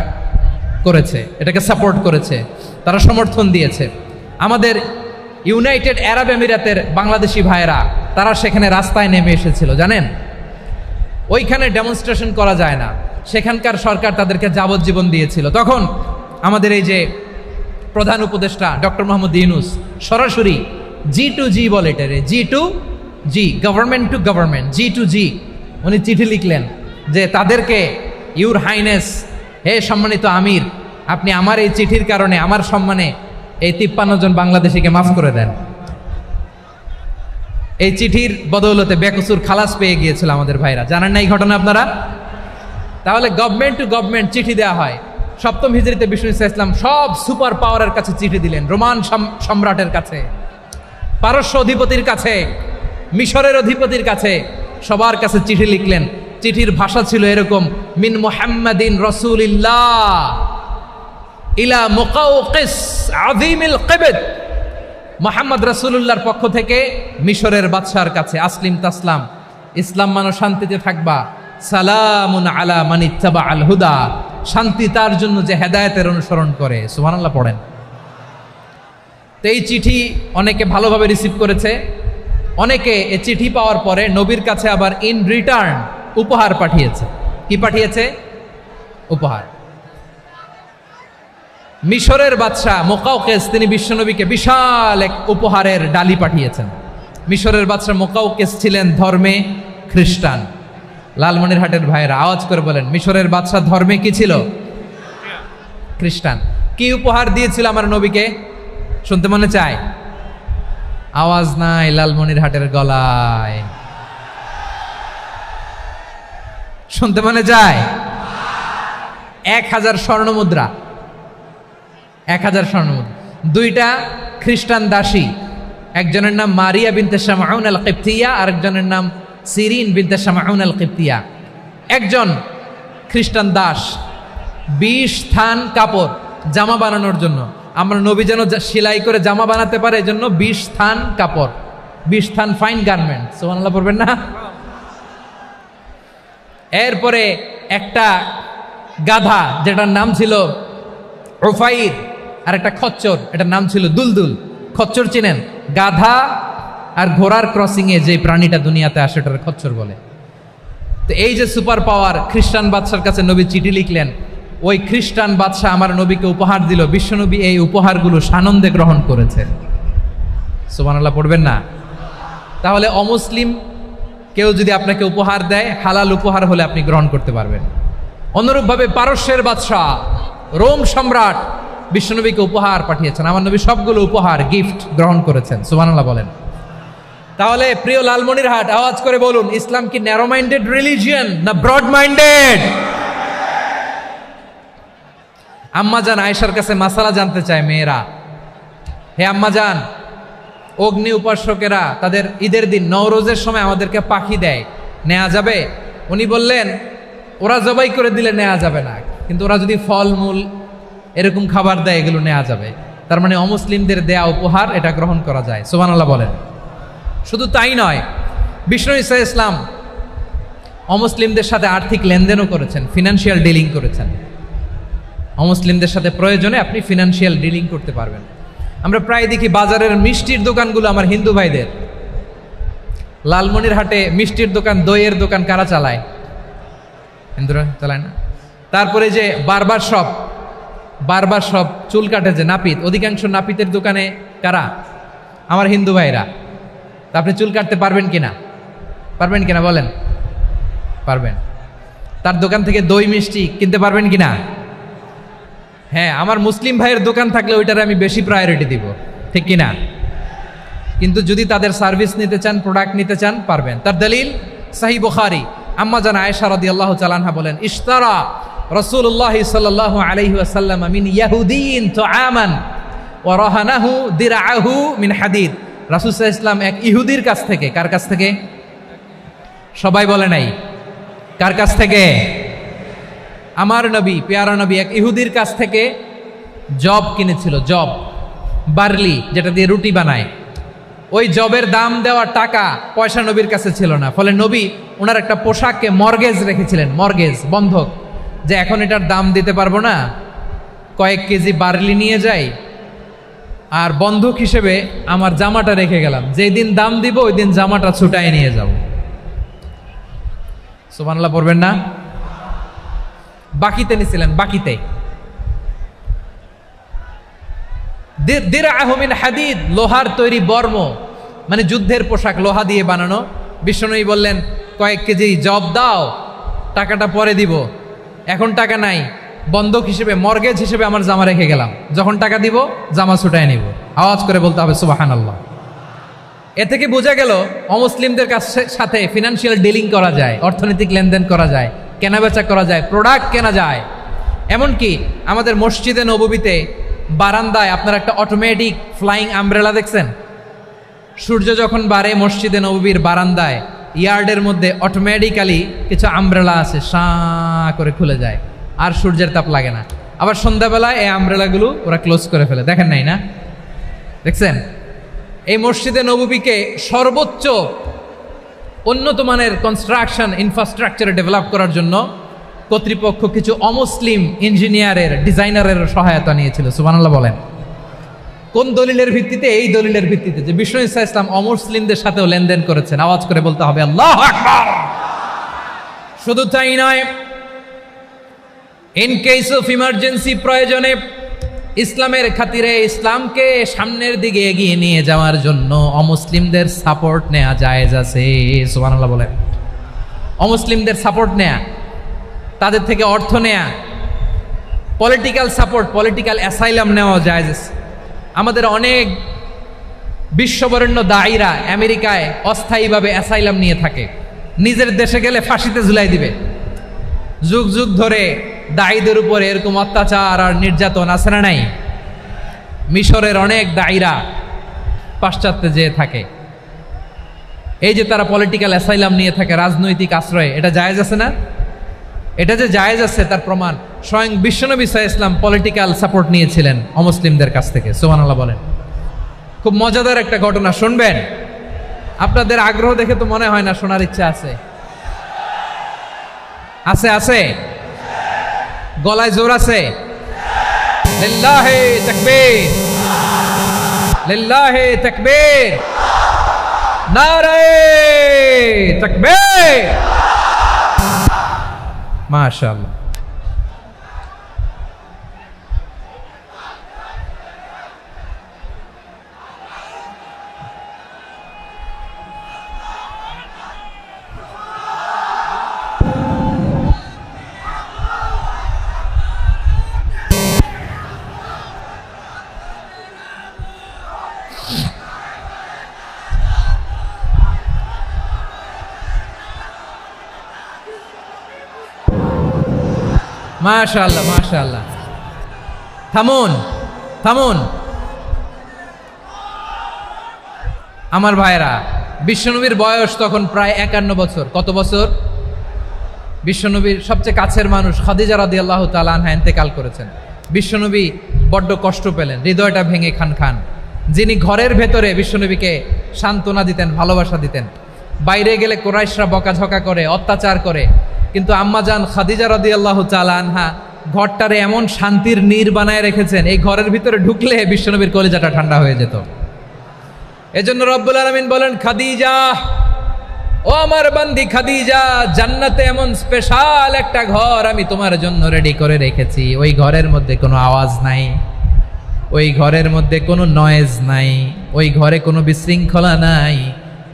করেছে, এটাকে সাপোর্ট করেছে, তারা সমর্থন দিয়েছে। আমাদের ইউনাইটেড আরব আমিরাতের বাংলাদেশি ভাইয়েরা, তারা সেখানে রাস্তায় নেমে এসেছিল, জানেন? ওইখানে ডেমনস্ট্রেশন করা যায় না, সেখানকার সরকার তাদেরকে যাবজ্জীবন দিয়েছিল। তখন আমাদের এই যে প্রধান উপদেষ্টা ডক্টর মোহাম্মদ ইউনূস সরাসরি G2G বলে, এটারে G2G, government to government, G2G, উনি চিঠি লিখলেন যে তাদেরকে, ইউর হাইনেস, হে সম্মানিত আমির, আপনি আমার এই চিঠির কারণে আমার সম্মানে এই 53 জন বাংলাদেশিকে মাফ করে দেন। এই চিঠির বদৌলতে বেকসুর খালাস পেয়ে গিয়েছিল আমাদের ভাইরা, জানেন না এই ঘটনা আপনারা? তাহলে গভর্নমেন্ট টু গভর্নমেন্ট চিঠি দেওয়া হয়। সপ্তম হিজরিতে বিষ্ণু ইসলাম সব সুপার পাওয়ারের কাছে চিঠি দিলেন, রোমান সম্রাটের কাছে, পারস্য অধিপতির কাছে, মিশরের অধিপতির কাছে, সবার কাছে চিঠি লিখলেন। চিঠির ভাষা ছিল এরকম, মিন মুহাম্মাদিন রাসূলিল্লাহ ইলা মুকাউকিস আযীমিল কিবত, মুহাম্মদ রাসূলুল্লাহর পক্ষ থেকে মিশরের বাদশার কাছে, আসলিম তাসলাম, ইসলাম মানো শান্তিতে থাকবা, সালামুন আলা মান ইত্তাবা আল হুদা, শান্তি তার জন্য যে হেদায়েতের অনুসরণ করে। সুবহানাল্লাহ পড়েন। তো এই চিঠি অনেকে ভালোভাবে রিসিভ করেছে, অনেকে এই চিঠি পাওয়ার পরে নবীর কাছে আবার ইন রিটার্ন উপহার পাঠিয়েছে। কি পাঠিয়েছে? উপহার। মিশরের বাদশাহ মুকাউকিস তিনি বিশ্বনবীকে বিশাল এক উপহারের ডালি পাঠিয়েছেন। মিশরের বাদশাহ মুকাউকিস ছিলেন ধর্মে খ্রিস্টান। লালমনিরহাটের ভাইয়েরা আওয়াজ করে বলেন, মিশরের বাদশাহ ধর্মে কি ছিল? খ্রিস্টান। কি উপহার দিয়েছিল আমার নবীকে? শুনতে মনে চায়? আওয়াজ নাই লালমনিরহাটের গলায়, শুনতে মনে চায়? 1000 স্বর্ণমুদ্রা, 1000 স্বর্ণমুদ্রা। 2টা খ্রিস্টান দাসী, একজনের নাম মারিয়া বিনতে শামউন আল কিবতিয়া, আরেকজনের নাম সিরিন বিনতে শামউন আল কিবতিয়া। একজন খ্রিস্টান দাস 20 থান কাপড় জামা বানানোর জন্য, আমরা নবী যেন সেলাই করে জামা বানাতে পারে এজন্য 20 থান কাপড়, 20 থান ফাইন গার্মেন্ট। সুবহানাল্লাহ পড়বেন না? এরপরে একটা গাধা যেটার নাম ছিল উফাইর, আর একটা খচ্চর, এটার নাম ছিল দুলদুল। খচ্চর চিনেন? গাধা আর ঘোড়ার ক্রসিং এ যে প্রাণীটা দুনিয়াতে আসে ওটার খচ্চর বলে। তো এই যে সুপার পাওয়ার খ্রিস্টান বাদশার কাছে নবী চিঠি লিখলেন, ওই খ্রিস্টান বাদশাহ আমার নবীকে উপহার দিল। বিশ্বনবী এই উপহারগুলো সানন্দে গ্রহণ করেছে। সুবহানাল্লাহ পড়বেন না? তাহলে অমুসলিম কেউ যদি আপনাকে উপহার দেয়, হালাল উপহার হলে আপনি গ্রহণ করতে পারবেন। অনুরূপভাবে পারস্যের বাদশাহ, রোম সম্রাট বিশ্বনবীকে উপহার পাঠিয়েছেন, আমার নবী সবগুলো উপহার গিফট গ্রহণ করেছেন। সুবহানাল্লাহ বলেন। তাহলে প্রিয় লালমনিরহাট আওয়াজ করে বলুন, ইসলাম কি ন্যারো মাইন্ডেড রিলিজিয়ন না ব্রড মাইন্ডেড? আম্মাজান আয়েশার কাছে মাসালা জানতে চায় মেয়েরা, হে আম্মাজান, অগ্নি উপাসকেরা তাদের ঈদের দিন নওরোজের সময় আমাদেরকে পাখি দেয়, নেওয়া যাবে? উনি বললেন, ওরা জবাই করে দিলে নেওয়া যাবে না, কিন্তু ওরা যদি ফলমূল এরকম খাবার দেয় এগুলো নেওয়া যাবে। তার মানে অমুসলিমদের দেয়া উপহার এটা গ্রহণ করা যায়। সুবহানাল্লাহ বলেন। শুধু তাই নয়, বিষ্ণু ঈসা ইসলাম অমুসলিমদের সাথে আর্থিক লেনদেনও করেছেন, ফিনান্সিয়াল ডিলিং করেছেন। অমুসলিমদের সাথে প্রয়োজনে আপনি ফিনান্সিয়াল ডিলিং করতে পারবেন। আমরা প্রায় দেখি বাজারের মিষ্টির দোকানগুলো আমার হিন্দু ভাইদের। লালমনিরহাটে মিষ্টির দোকান, দইয়ের দোকান কারা চালায়? হিন্দুরা চালায় না? তারপরে যে বারবার শপ, চুল কাটে যে নাপিত, অধিকাংশ নাপিতের দোকানে কারা? আমার হিন্দু ভাইরা। তা আপনি চুল কাটতে পারবেন কিনা? পারবেন কিনা বলেন? পারবেন। তার দোকান থেকে দই মিষ্টি কিনতে পারবেন কিনা? হ্যাঁ, আমার মুসলিম ভাইয়ের দোকান থাকলে ওইটারে আমি বেশি প্রায়োরিটি দিব, ঠিক কিনা? কিন্তু যদি তাদের সার্ভিস নিতে চান, প্রোডাক্ট নিতে চান, পারবেন। তার দলিল সহিহ বুখারী, আম্মা জান আয়েশা রাদিয়াল্লাহু তাআলা আনহা বলেন, ইশতারা রাসূলুল্লাহ সাল্লাল্লাহু আলাইহি ওয়াসাল্লাম মিন ইয়াহুদিয়িন তুআমান ওয়া রাহানাহু দিরআহু মিন হাদিদ। রাসূল সাল্লাল্লাহু আলাইহি ওয়াসাল্লাম এক ইহুদির কাছ থেকে, কার কাছ থেকে? সবাই বলে নাই কার কাছ থেকে? আমার নবী, পেয়ারা নবী এক ইহুদির কাছ থেকে জব কিনেছিল। জব, বার্লি, যেটা দিয়ে রুটি বানায়। ওই জবের দাম দেওয়ার টাকা পয়সা নবীর কাছে ছিল না। ফলে নবী ওনার একটা পোশাককে মর্গেজ রেখেছিলেন, মর্গেজ, বন্ধক, যে এখন এটার দাম দিতে পারবো না, কয়েক কেজি বার্লি নিয়ে যাই আর বন্ধক হিসেবে আমার জামাটা রেখে গেলাম, যেই দিন দাম দিব ওই দিন জামাটা ছুটায় নিয়ে যাব। সুবহানাল্লাহ পড়বেন না? বাকিতে নিছিলেন, বাকিতে। দিরআহু মিন হাদিদ, লোহার তৈরি বর্ম, মানে যুদ্ধের পোশাক, লোহা দিয়ে বানানো। বিশ্বনবী বললেন, কয়েক কেজি জব দাও, টাকাটা পরে দিব, এখন টাকা নাই, বন্ধক হিসেবে, মর্গেজ হিসেবে আমার জামা রেখে গেলাম, যখন টাকা দিব জামা ছুটায় নিব। আওয়াজ করে বলতে হবে সুবহানাল্লাহ। এ থেকে বোঝা গেল অমুসলিমদের সাথে ফিনান্সিয়াল ডিলিং করা যায়, অর্থনৈতিক লেনদেন করা যায়, কেনাবেচা করা যায়, প্রোডাক্ট কেনা যায়। এমনকি আমাদের মসজিদে নববীতে বারান্দায় আপনারা একটা অটোমেটিক ফ্লাইং আমব্রেলা দেখছেন? সূর্য যখন বাড়ে মসজিদে নববীর বারান্দায় ইয়ার্ডের মধ্যে অটোমেটিক্যালি কিছু আমব্রেলা আছে, সাঁ করে খুলে যায়, আর সূর্যের তাপ লাগে না। আবার সন্ধ্যাবেলায় এই আমব্রেলাগুলো ওরা ক্লোজ করে ফেলে, দেখেন নাই না? দেখছেন? এই মসজিদে নববীকে সর্বোচ্চ উন্নত মানের কনস্ট্রাকশন ইনফ্রাস্ট্রাকচারে ডেভেলপ করার জন্য কর্তৃপক্ষ কিছু অমুসলিম ইঞ্জিনিয়ারের, ডিজাইনারের সহায়তা নিয়েছিল। সুবহানাল্লাহ বলেন। কোন দলিলের ভিত্তিতে? এই দলিলের ভিত্তিতে যে বিষ্ণু ঈসা ইসলাম অমুসলিমদের সাথেও লেনদেন করেছেন। আওয়াজ করে বলতে হবে আল্লাহু আকবার। শুধু তাই নয়, ইন কেস অফ ইমার্জেন্সি, প্রয়োজনে ইসলামের খাতিরে ইসলামকে সামনের দিকে এগিয়ে নিয়ে যাওয়ার জন্য অমুসলিমদের সাপোর্ট নেওয়া জায়েজ আছে। সুবহানাল্লাহ বলেন। অমুসলিমদের সাপোর্ট নেয়া, তাদের থেকে অর্থ নেয়া, পলিটিক্যাল সাপোর্ট, পলিটিক্যাল অ্যাসাইলাম নেওয়া জায়েজ আছে। আমাদের অনেক বিশ্ববরেণ্য দায়ীরা আমেরিকায় অস্থায়ীভাবে অ্যাসাইলাম নিয়ে থাকে, নিজের দেশে গেলে ফাঁসিতে ঝুলাই দিবে। যুগ যুগ ধরে দায়ীদের উপরে এরকম অত্যাচার আর নির্যাতন আছে না নাই? মিশরের অনেক দায়ীরা পাশ্চাত্যে যেয়ে থাকে। এই যে তারা পলিটিক্যাল অ্যাসাইলাম নিয়ে থাকে, রাজনৈতিক আশ্রয়, এটা জায়েজ আছে না? এটা যে জায়েজ আছে তার প্রমাণ স্বয়ং বিশ্বনবী সাল্লাল্লাহু আলাইহি ওয়াসাল্লাম পলিটিক্যাল সাপোর্ট নিয়েছিলেন অমুসলিমদের কাছ থেকে। সুবহানাল্লাহ বলেন। খুব মজাদার একটা ঘটনা, শুনবেন? আপনাদের আগ্রহ দেখে তো মনে হয় না শোনার ইচ্ছা আছে। আছে আছে? গলায় জোর আছে? লিল্লাহি তাকবীর, লিল্লাহি তাকবীর, নারে তাকবীর। মাশাআল্লাহ। মাশাআল্লাহ মাশাআল্লাহ। থামুন থামুন আমার ভাইরা। বিশ্বনবীর বয়স তখন প্রায় 51 বছর। কত বছর? বিশ্বনবীর সবচেয়ে কাছের মানুষ খাদিজা রাদিয়াল্লাহু তাআলা আনহা ইন্তেকাল করেছেন। বিশ্বনবী বড্ড কষ্ট পেলেন, হৃদয়টা ভেঙে খান খান। যিনি ঘরের ভেতরে বিশ্বনবীকে সান্ত্বনা দিতেন, ভালোবাসা দিতেন, বাইরে গেলে কুরাইশরা বকাঝকা করে, অত্যাচার করে, কিন্তু আম্মাজান খাদিজা রাদিয়াল্লাহু তাআলা আনহা ঘরটারে এমন শান্তির নীর বানায় রেখেছেন, এই ঘরের ভিতরে ঢুকলে বিশ্বনবীর কলিজাটা ঠান্ডা হয়ে যেত। এজন্য রব্বুল আলামিন বলেন, খাদিজা, ও আমার বান্দি খাদিজা, জান্নাতে এমন স্পেশাল একটা ঘর আমি তোমার জন্য রেডি করে রেখেছি। ওই ঘরের মধ্যে কোনো আওয়াজ নাই, ওই ঘরের মধ্যে কোনো নয়েজ নাই, ওই ঘরে কোনো বিশৃঙ্খলা নাই।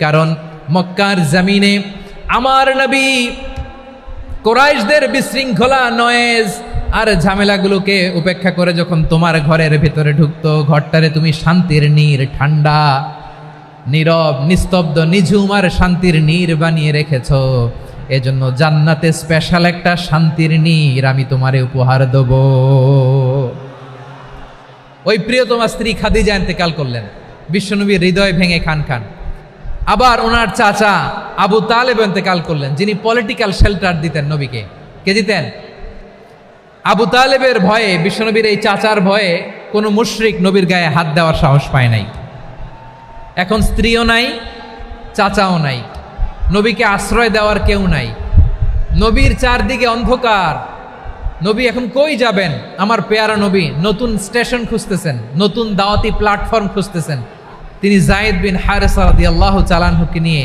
কারণ মক্কার জমিনে আমার নবী কুরাইশদের বিশৃঙ্খলা, নয়েজ আর ঝামেলাগুলোকে উপেক্ষা করে যখন তোমার ঘরের ভিতরে ঢুকতো, ঘরটারে তুমি শান্তির নীর, ঠান্ডা, নীরব, নিস্তব্ধ, নিঝুম আর শান্তির নীর বানিয়ে রেখেছ। এজন্য জান্নাতে স্পেশাল একটা শান্তির নীর আমি তোমারে উপহার দেব। ওই প্রিয়তমা স্ত্রী খাদিজা ইন্তেকাল করলেন, বিশ্বনবীর হৃদয় ভেঙে খান খান। আবার ওনার চাচা আবু তালেব ইন্তেকাল করলেন, যিনি পলিটিক্যাল শেল্টার দিতেন নবীকে। কে দিতেন? আবু তালেবের ভয়ে, বিশ্বনবীর এই চাচার ভয়ে কোনো মুশরিক নবীর গায়ে হাত দেওয়ার সাহস পায় নাই। এখন স্ত্রীও নাই, চাচাও নাই, নবীকে আশ্রয় দেওয়ার কেউ নাই। নবীর চারদিকে অন্ধকার। নবী এখন কই যাবেন? আমার পেয়ারা নবী নতুন স্টেশন খুঁজতেছেন, নতুন দাওয়াতি প্ল্যাটফর্ম খুঁজতেছেন। তিনি যায়েদ বিন হারেসা রাদিয়াল্লাহু তাআলা আনহুকে নিয়ে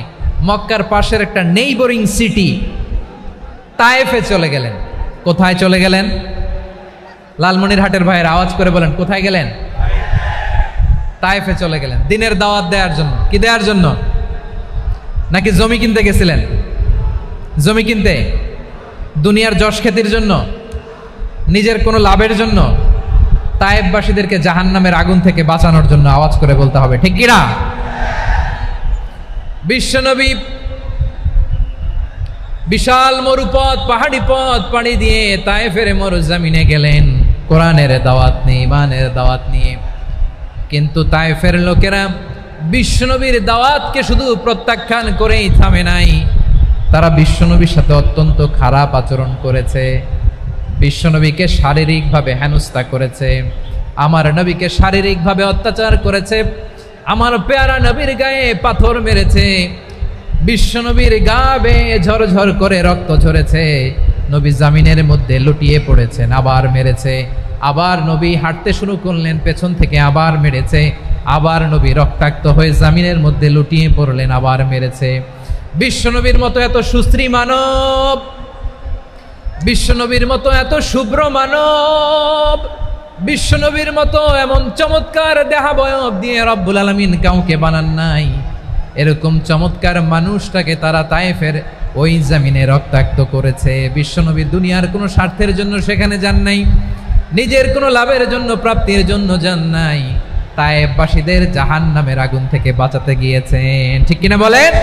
মক্কার পাশের একটা নেইবরিং সিটি তায়েফে চলে গেলেন। কোথায় চলে গেলেন? লালমনিরহাটের ভাইয়ের আওয়াজ করে বলেন, কোথায় গেলেন? তায়েফে চলে গেলেন দিনের দাওয়াত দেওয়ার জন্য। কি দেওয়ার জন্য? নাকি জমি কিনতে গেছিলেন? জমি কিনতে? দুনিয়ার যশ খ্যাতির জন্য? নিজের কোনো লাভের জন্য? তায়েফবাসীদেরকে জাহান্নামের আগুন থেকে বাঁচানোর জন্য। আওয়াজ করে বলতে হবে ঠিক কিনা? বিশ্বনবী বিশাল মরুপথ পাহাড়ি পথ পাড়ি দিয়ে তায়েফের মরুজমিনে গেলেন কোরআনের দাওয়াত নিয়ে, ইমানের দাওয়াত নিয়ে। কিন্তু তায়েফের লোকেরা বিশ্বনবীর দাওয়াতকে শুধু প্রত্যাখ্যান করেই থামে নাই, তারা বিশ্বনবীর সাথে অত্যন্ত খারাপ আচরণ করেছে, বিশ্বনবীকে শারীরিকভাবে হেনস্থা করেছে, আমার নবীকে শারীরিকভাবে অত্যাচার করেছে, আমার পেয়ারা নবীর গায়ে পাথর মেরেছে, বিশ্বনবীর গা বেয়ে ঝরঝর করে রক্ত ঝরেছে, নবী জামিনের মধ্যে লুটিয়ে পড়েছেন, আবার মেরেছে, আবার নবী হাঁটতে শুরু করলেন, পেছন থেকে আবার মেরেছে, আবার নবী রক্তাক্ত হয়ে জামিনের মধ্যে লুটিয়ে পড়লেন, আবার মেরেছে। বিশ্বনবীর মতো এত সুশ্রী মানব, বিশ্বনবীর মতো এত শুভ্র মানব, বিশ্বনবীর মতো এমন চমৎকার দেহাবয়ব দিয়ে রব্বুল আলামিন কাউকে বানান নাই। এরকম চমৎকার মানুষটাকে তারা তায়েফের ওই জামিনে রক্তাক্ত করেছে। বিশ্বনবী দুনিয়ার কোনো স্বার্থের জন্য সেখানে যান নাই, নিজের কোনো লাভের জন্য, প্রাপ্তির জন্য যান নাই, তায়েফবাসীদের জাহান্নামের আগুন থেকে বাঁচাতে গিয়েছেন। ঠিক কিনা বলেন?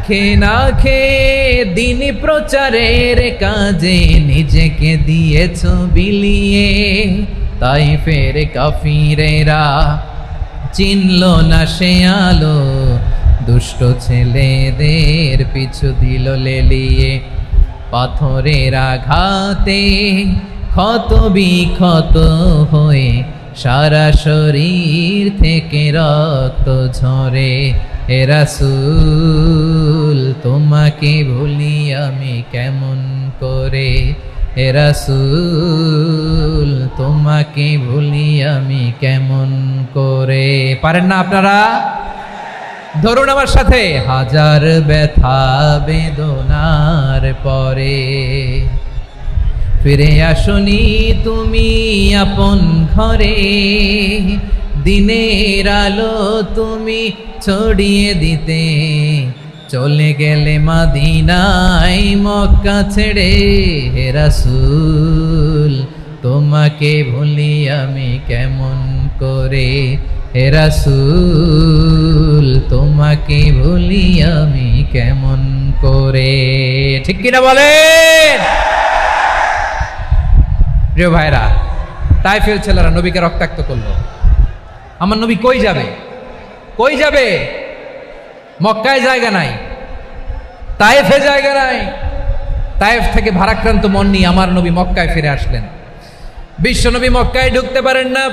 খেয়ে না খেয়ে দিন প্রচারের কাজে নিজেকে দিয়েছ বিলিয়ে, তায়েফের কাফিরেরা চিনল না সে আলো, দুষ্ট ছেলেদের পিছু দিল লেলিয়ে, পাথরের আঘাতে ক্ষত বিক্ষত হয়ে সারা শরীর থেকে রক্ত ঝরে। হে রাসূল তোমাকে ভুলি আমি কেমন করে, হে রাসূল তোমাকে ভুলি আমি কেমন করে। পারেন না আপনারা? ধরুন আমার সাথে। হাজার ব্যথা বেদনার পরে ফিরে আসনি তুমি আপন ঘরে, দিনের আলো তুমি ছড়িয়ে দিতে, চলে গেলে মদিনায় মক্কা ছেড়ে। হে রাসূল তোমাকে ভুলি আমি কেমন করে, হে রাসূল তোমাকে ভুলি আমি কেমন করে। ঠিক কিনা বলেন? প্রিয় ভাইরা, তায়েফের ছেলেরা নবীকে রক্তাক্ত করলো। আমার নবী কই যাবে? কই যাবে? মক্কায় জায়গা নাই, তায়েফে জায়গা নাই। তায়েফ থেকে ভারাক্রান্ত মন নিয়ে আমার নবী মক্কায় ফিরে আসলেন। বিশ্বনবী মক্কায় ঢুকতে পারেন না।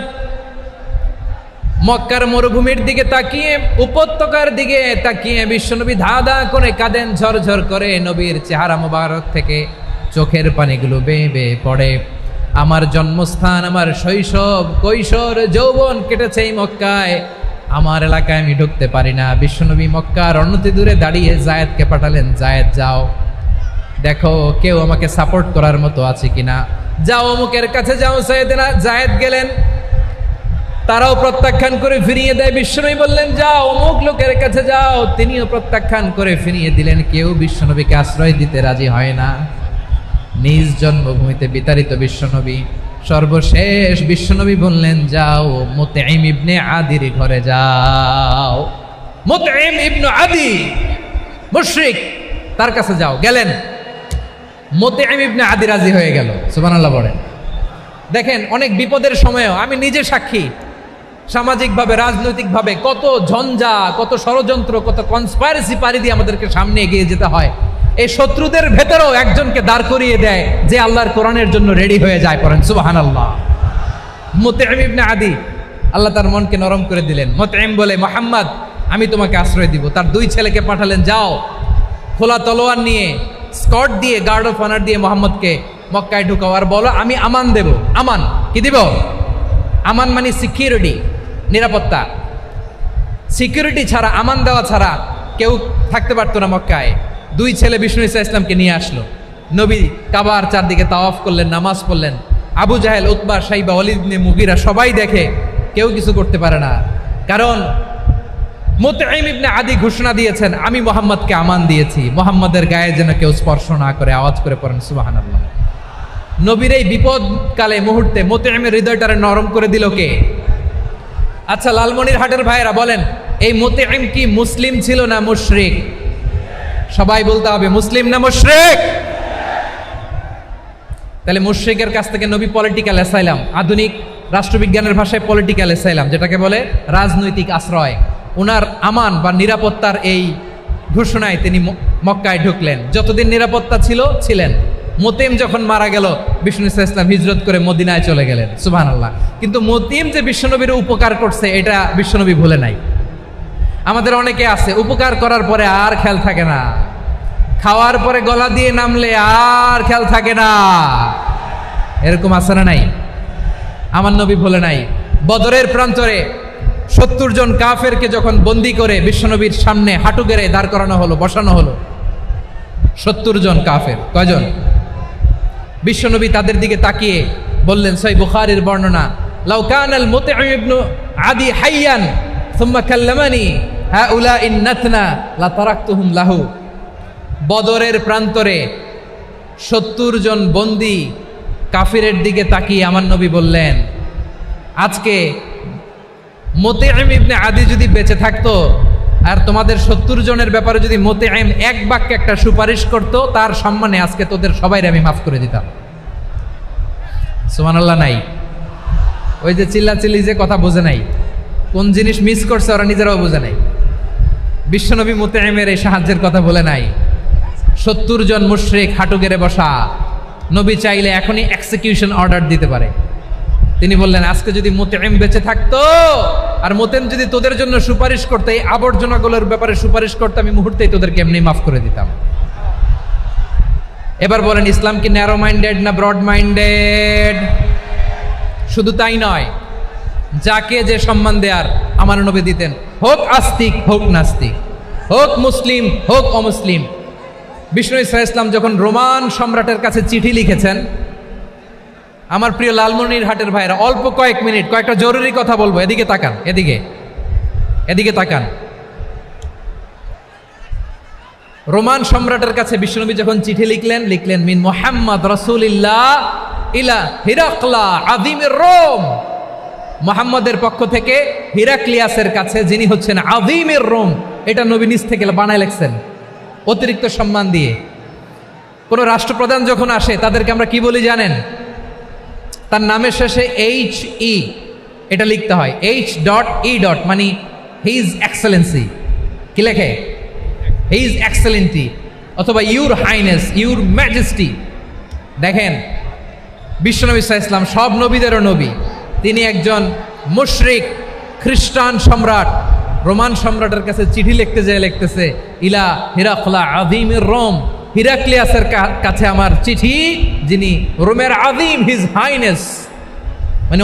মক্কার মরুভূমির দিকে তাকিয়ে, উপত্যকার দিকে তাকিয়ে বিশ্বনবী ধা ধা করে কাঁদেন, ঝরঝর করে নবীর চেহারা মোবারক থেকে চোখের পানিগুলো বেয়ে বেয়ে পড়ে। আমার জন্মস্থান, আমার শৈশব, কৈশোর, যৌবন কেটেছে এই মক্কায়, আমার এলাকায় আমি ঢুকতে পারি না। বিশ্বনবী মক্কার অনতি দূরে দাঁড়িয়ে জায়েদকে পাঠালেন, জায়েদ যাও দেখো কেউ আমাকে সাপোর্ট করার মতো আছে কিনা, যাও অমুকের কাছে যাও। জায়েদ গেলেন, তারাও প্রত্যাখ্যান করে ফিরিয়ে দেয়। বিশ্বনবী বললেন যাও অমুক লোকের কাছে যাও, তিনিও প্রত্যাখ্যান করে ফিরিয়ে দিলেন। কেউ বিশ্বনবীকে আশ্রয় দিতে রাজি হয় না। নিজ জন্মভূমিতে বিতাড়িত বিশ্বনবী, সর্বশেষ বিশ্বনবী বললেন যাও মুতঈম ইবনে আদির ঘরে যাও। মুতঈম ইবনে আদি মুশরিক, তার কাছে যাও। গেলেন, মুতঈম ইবনে আদি রাজি হয়ে গেল। সুবহানাল্লাহ বলেন। দেখেন, অনেক বিপদের সময়ও আমি নিজে সাক্ষী, সামাজিকভাবে রাজনৈতিকভাবে কত ঝঞ্ঝা, কত ষড়যন্ত্র, কত কনস্পাইরেসি পাড়ি দিয়ে আমাদেরকে সামনে এগিয়ে যেতে হয়। এই শত্রুদের ভেতরেও একজনকে দাঁড় করিয়ে দেয় যে আল্লাহর কোরআনের জন্য রেডি হয়ে যায়। পড়েন সুবহানাল্লাহ। মুতঈম ইবনে আদি, আল্লাহ তার মনকে নরম করে দিলেন। মুতঈম বলে, মুহাম্মদ আমি তোমাকে আশ্রয় দিব। তার দুই ছেলেকে পাঠালেন, যাও খোলা তলোয়ার নিয়ে, স্কট দিয়ে, গার্ড অফ অনার দিয়ে মুহাম্মদকে মক্কায় ঢুকাও, আর বলো আমি আমান দেব। আমান কি দিব? আমান মানে সিকিউরিটি, নিরাপত্তা। সিকিউরিটি ছাড়া, আমান দেওয়া ছাড়া কেউ থাকতে পারতো না মক্কায়। দুই ছেলে বিষ্ণু ঈসা ইসলামকে নিয়ে আসলো। নবী কাবার চারদিকে তাওয়াফ করলেন, নামাজ পড়লেন। আবু জাহেল, উতবা, শাইবা, ওয়ালিদ ইবনে মুগীরা সবাই দেখে, কেউ কিছু করতে পারে না। কারণ মুতঈম ইবনে আদি ঘোষণা দিয়েছেন, আমি মুহাম্মদকে আমান দিয়েছি, মুহাম্মদের গায়ে যেন কেউ স্পর্শ না করে। আওয়াজ করে পড়েন সুবহানাল্লাহ। নবীর এই বিপদকালে মুহূর্তে মুতঈমের হৃদয়টারে নরম করে দিল কে? আচ্ছা, লালমনিরহাটের ভাইয়েরা বলেন, এই মুতঈম কি মুসলিম ছিল না মুশরিক? সবাই বলতে হবে মুসলিম না মুশরিক। তাহলে মুশরিকের কাছ থেকে নবী পলিটিক্যাল অ্যাসাইলাম, আধুনিক রাষ্ট্রবিজ্ঞানের ভাষায় পলিটিক্যাল অ্যাসাইলাম, যেটাকে বলে রাজনৈতিক আশ্রয়, ওনার আমান বা নিরাপত্তার এই ঘোষণায় তিনি মক্কায় ঢুকলেন। যতদিন নিরাপত্তা ছিলেন। মুতঈম যখন মারা গেল, বিষ্ণু ইসলাম হিজরত করে মদিনায় চলে গেলেন। সুবহানাল্লাহ। কিন্তু মুতঈম যে বিশ্বনবীর উপকার করছে এটা বিশ্বনবী ভুলে নাই। আমাদের অনেকে আছে উপকার করার পরে আর খেয়াল থাকে না, খাওয়ার পরে গলা দিয়ে নামলে আর খেয়াল থাকে না, এরকম আছে না নাই? আমার নবী ভুলে নাই। বদরের প্রান্তরে 70 জন কাফেরকে যখন বন্দি করে বিশ্বনবীর সামনে হাঁটু গেড়ে দাঁড় করানো হলো, বসানো হলো, 70 জন কাফের। কয়জন? বিশ্বনবী তাদের দিকে তাকিয়ে বললেন, সহিহ বুখারীর বর্ণনা, লাউ কানাল মুতঈম ইবনু আদি হাইয়ান সুম্মা কাল্লামানি হাউলাইন নাতনা লা তারাকতুহুম লাহু। বদরের প্রান্তরে 70 জন বন্দি কাফিরের দিকে তাকিয়ে আমার নবী বললেন, আজকে মুতঈম ইবনে আদি যদি বেঁচে থাকতো আর তোমাদের 70 জনের ব্যাপারে যদি মুতঈম এক বাক্যে একটা সুপারিশ করত, তার সম্মানে আজকে তোদের সবাইরে আমি মাফ করে দিতাম। সুবহানাল্লাহ। নাই ওই যে চিল্লাচিল্লি যে কথা বোঝে নাই, কোন জিনিস মিস করছে ওরা নিজেরাও বোঝে নাই। বিশ্বনবী মুতঈমের এই সাহায্যের কথা বলে নাই। 70 জন মুশরিক হাঁটু গেড়ে বসা, নবী চাইলে এখনই এক্সিকিউশন অর্ডার দিতে পারে। তিনি বললেন, আজকে যদি মুতঈম বেঁচে থাকতো আর মুতঈম যদি তোদের জন্য সুপারিশ করতে, এই আবর্জনাগুলোর ব্যাপারে সুপারিশ করতে, আমি মুহূর্তেই তোদেরকে এমনি মাফ করে দিতাম। এবার বলেন, ইসলাম কি ন্যারো মাইন্ডেড না ব্রড মাইন্ডেড? শুধু তাই নয়, যাকে যে সম্মান দেয়ার আমার নবী দিতেন, হোক আস্তিক হোক নাস্তিক, হোক মুসলিম হোক অমুসলিম। বিষ্ণু ইসলাম যখন রোমান সম্রাটের কাছে চিঠি লিখেছেন, আমার প্রিয় লালমনির হাটের ভাইরা, অল্প কয়েক মিনিট কয়েকটা জরুরি কথা বলবো, এদিকে তাকান, এদিকে তাকান। রোমান সম্রাটের কাছে বিশ্বনবী যখন চিঠি লিখলেন মিন মুহাম্মদ রাসূলিল্লাহ ইলা হিরাকলা আযীমির রোম, মুহাম্মদের পক্ষ থেকে হিরাক্লিয়াসের কাছে, যিনি হচ্ছেন আযীমির রোম। এটা নবী নিজ থেকে বানায় লিখছেন অতিরিক্ত সম্মান দিয়ে। কোন রাষ্ট্রপ্রধান যখন আসে তাদেরকে আমরা কি বলি জানেন? তার নামের শেষে HE এটা লিখতে হয়, H.E. মানে হিজ এক্সেলেন্সি। কি লেখে? হিজ এক্সেলেন্টি, অথবা ইউর হাইনেস, ইউর ম্যাজেস্টি। দেখেন, বিশ্বনবী সাল্লাল্লাহু আলাইহি ওয়াসাল্লাম সব নবীদেরও নবী, তিনি একজন মুশরিক খ্রিস্টান সম্রাট রোমান সম্রাটের কাছে চিঠি লিখতে যেয়ে লিখতেছে, ইলা হিরাকলা আযীমির রোম, হিরাক্লিয়াসের কাছে আমার চিঠি, যিনি রোমের আযীম, হিজ হাইনেস, মানে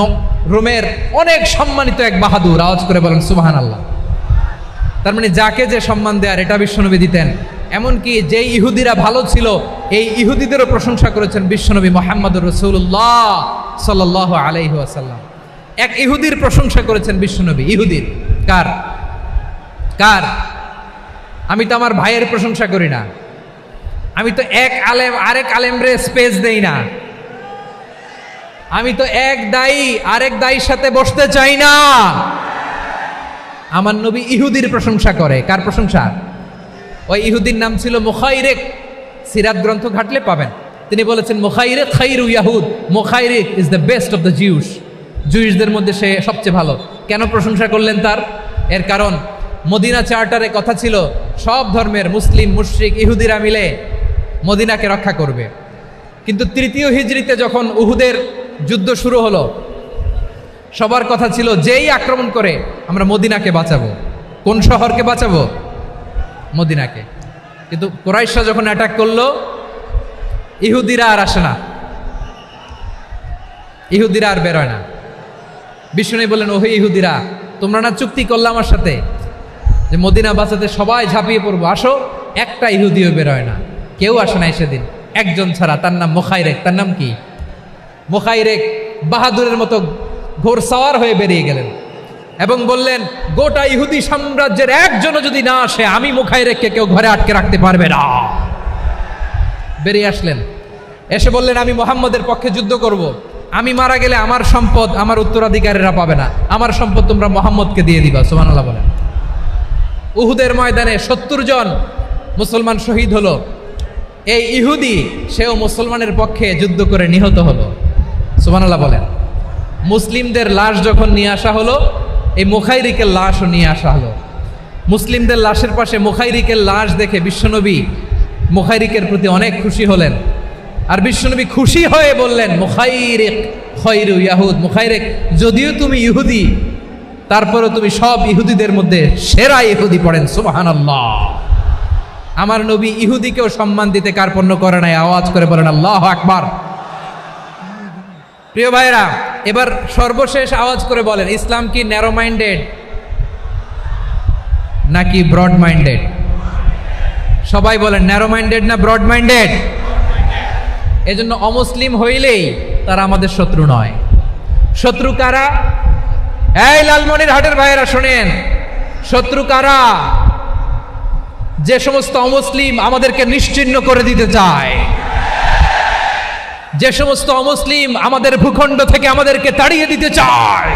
রোমের অনেক সম্মানিত এক বাহাদুর। আওয়াজ করে বলেন সুবহানাল্লাহ। তার মানে যাকে যে সম্মান দেয়ার এটা বিশ্বনবী দিতেন। এমনকি যে ইহুদিরা ভালো ছিল, এই ইহুদিদেরও প্রশংসা করেছেন বিশ্বনবী মুহাম্মদুর রাসূলুল্লাহ সাল্লাল্লাহু আলাইহি ওয়াসাল্লাম। এক ইহুদির প্রশংসা করেছেন বিশ্বনবী। ইহুদির কার? আমি তো আমার ভাইয়ের প্রশংসা করি না, আমি তো এক আলেম আরেক আলেমরে স্পেস দেই না, আমি তো এক দায়ী আরেক দায়ীর সাথে বসতে চাই না। আমার নবী ইহুদির প্রশংসা করে। কার প্রশংসা? ওই ইহুদির নাম ছিল মুখাইরেক। সিরাত গ্রন্থ ঘাটলে পাবেন। তিনি বলেছেন, মুখাইরেক খাইরু ইয়াহুদ, Mukhayriq is the best of the Jews. জুইশদের মধ্যে সে সবচেয়ে ভালো। কেন প্রশংসা করলেন তার? এর কারণ মদিনা চার্টারে কথা ছিল সব ধর্মের মুসলিম, মুশরিক, ইহুদিরা মিলে মদিনাকে রক্ষা করবে। কিন্তু 3য় হিজরিতে যখন উহুদের যুদ্ধ শুরু হলো, সবার কথা ছিল যেই আক্রমণ করে আমরা মদিনাকে বাঁচাবো। কোন শহরকে বাঁচাবো? মদিনাকে। কিন্তু কুরাইশরা যখন অ্যাটাক করলো, ইহুদিরা আর আসে না, ইহুদিরা আর বেরোয় না। বিষ্ণু বললেন, ওহে ইহুদিরা, তোমরা না চুক্তি করলে আমার সাথে যে মদিনা বাঁচাতে সবাই ঝাঁপিয়ে পড়বো, আসো। একটা ইহুদিও বেরোয় না, কেউ আসে নাই সেদিন, একজন ছাড়া। তার নাম মুখাইরেক। তার নাম কি? মুখাইরেক বাহাদুরের মতো ঘোড়সাওয়ার হয়ে বেরিয়ে গেলেন এবং বললেন, গোটা ইহুদি সাম্রাজ্যের একজনও যদি না আসে, আমি মুখাইরেককে কেউ ঘরে আটকে রাখতে পারবে না। বেরিয়ে আসলেন, এসে বললেন, আমি মুহাম্মদের পক্ষে যুদ্ধ করব। আমি মারা গেলে আমার সম্পদ আমার উত্তরাধিকারীরা পাবে না, আমার সম্পদ তোমরা মুহাম্মদকে দিয়ে দিবা। সুবহানাল্লাহ বলেন। উহুদের ময়দানে 70 জন মুসলমান শহীদ হলো। এই ইহুদি সেও মুসলমানের পক্ষে যুদ্ধ করে নিহত হলো। সুবহানাল্লাহ বলেন। মুসলিমদের লাশ যখন নিয়ে আসা হলো, এই মুখাইরিকের লাশও নিয়ে আসা হলো। মুসলিমদের লাশের পাশে মুখাইরিকের লাশ দেখে বিশ্বনবী মুখাইরিকের প্রতি অনেক খুশি হলেন। আর বিশ্বনবী খুশি হয়ে বললেন, মুখাইরিক খৈরু ইয়াহুদ, মুখাইরিক যদিও তুমি ইহুদি, তারপরও তুমি সব ইহুদিদের মধ্যে সেরা ইহুদি। পড়েন সুবহানাল্লাহ। আমার নবী ইহুদিকেও সম্মান দিতে কার্পণ্য করে নাই। আওয়াজ করে বলেন আল্লাহু আকবার। প্রিয় ভাইরা, এবার সর্বশেষ আওয়াজ করে বলেন, ইসলাম কি ন্যারো মাইন্ডেড নাকি ব্রড মাইন্ডেড? সবাই বলেন ন্যারো মাইন্ডেড না ব্রড মাইন্ডেড? এজন্য অমুসলিম হইলেই তারা আমাদের শত্রু নয়। শত্রু কারা? এই লালমনিরহাটের ভাইয়েরা শোনেন, শত্রু কারা? যে সমস্ত অমুসলিম আমাদেরকে নিশ্চিহ্ন করে দিতে চায়, যে সমস্ত অমুসলিম আমাদের ভূখণ্ড থেকে আমাদেরকে তাড়িয়ে দিতে চায়,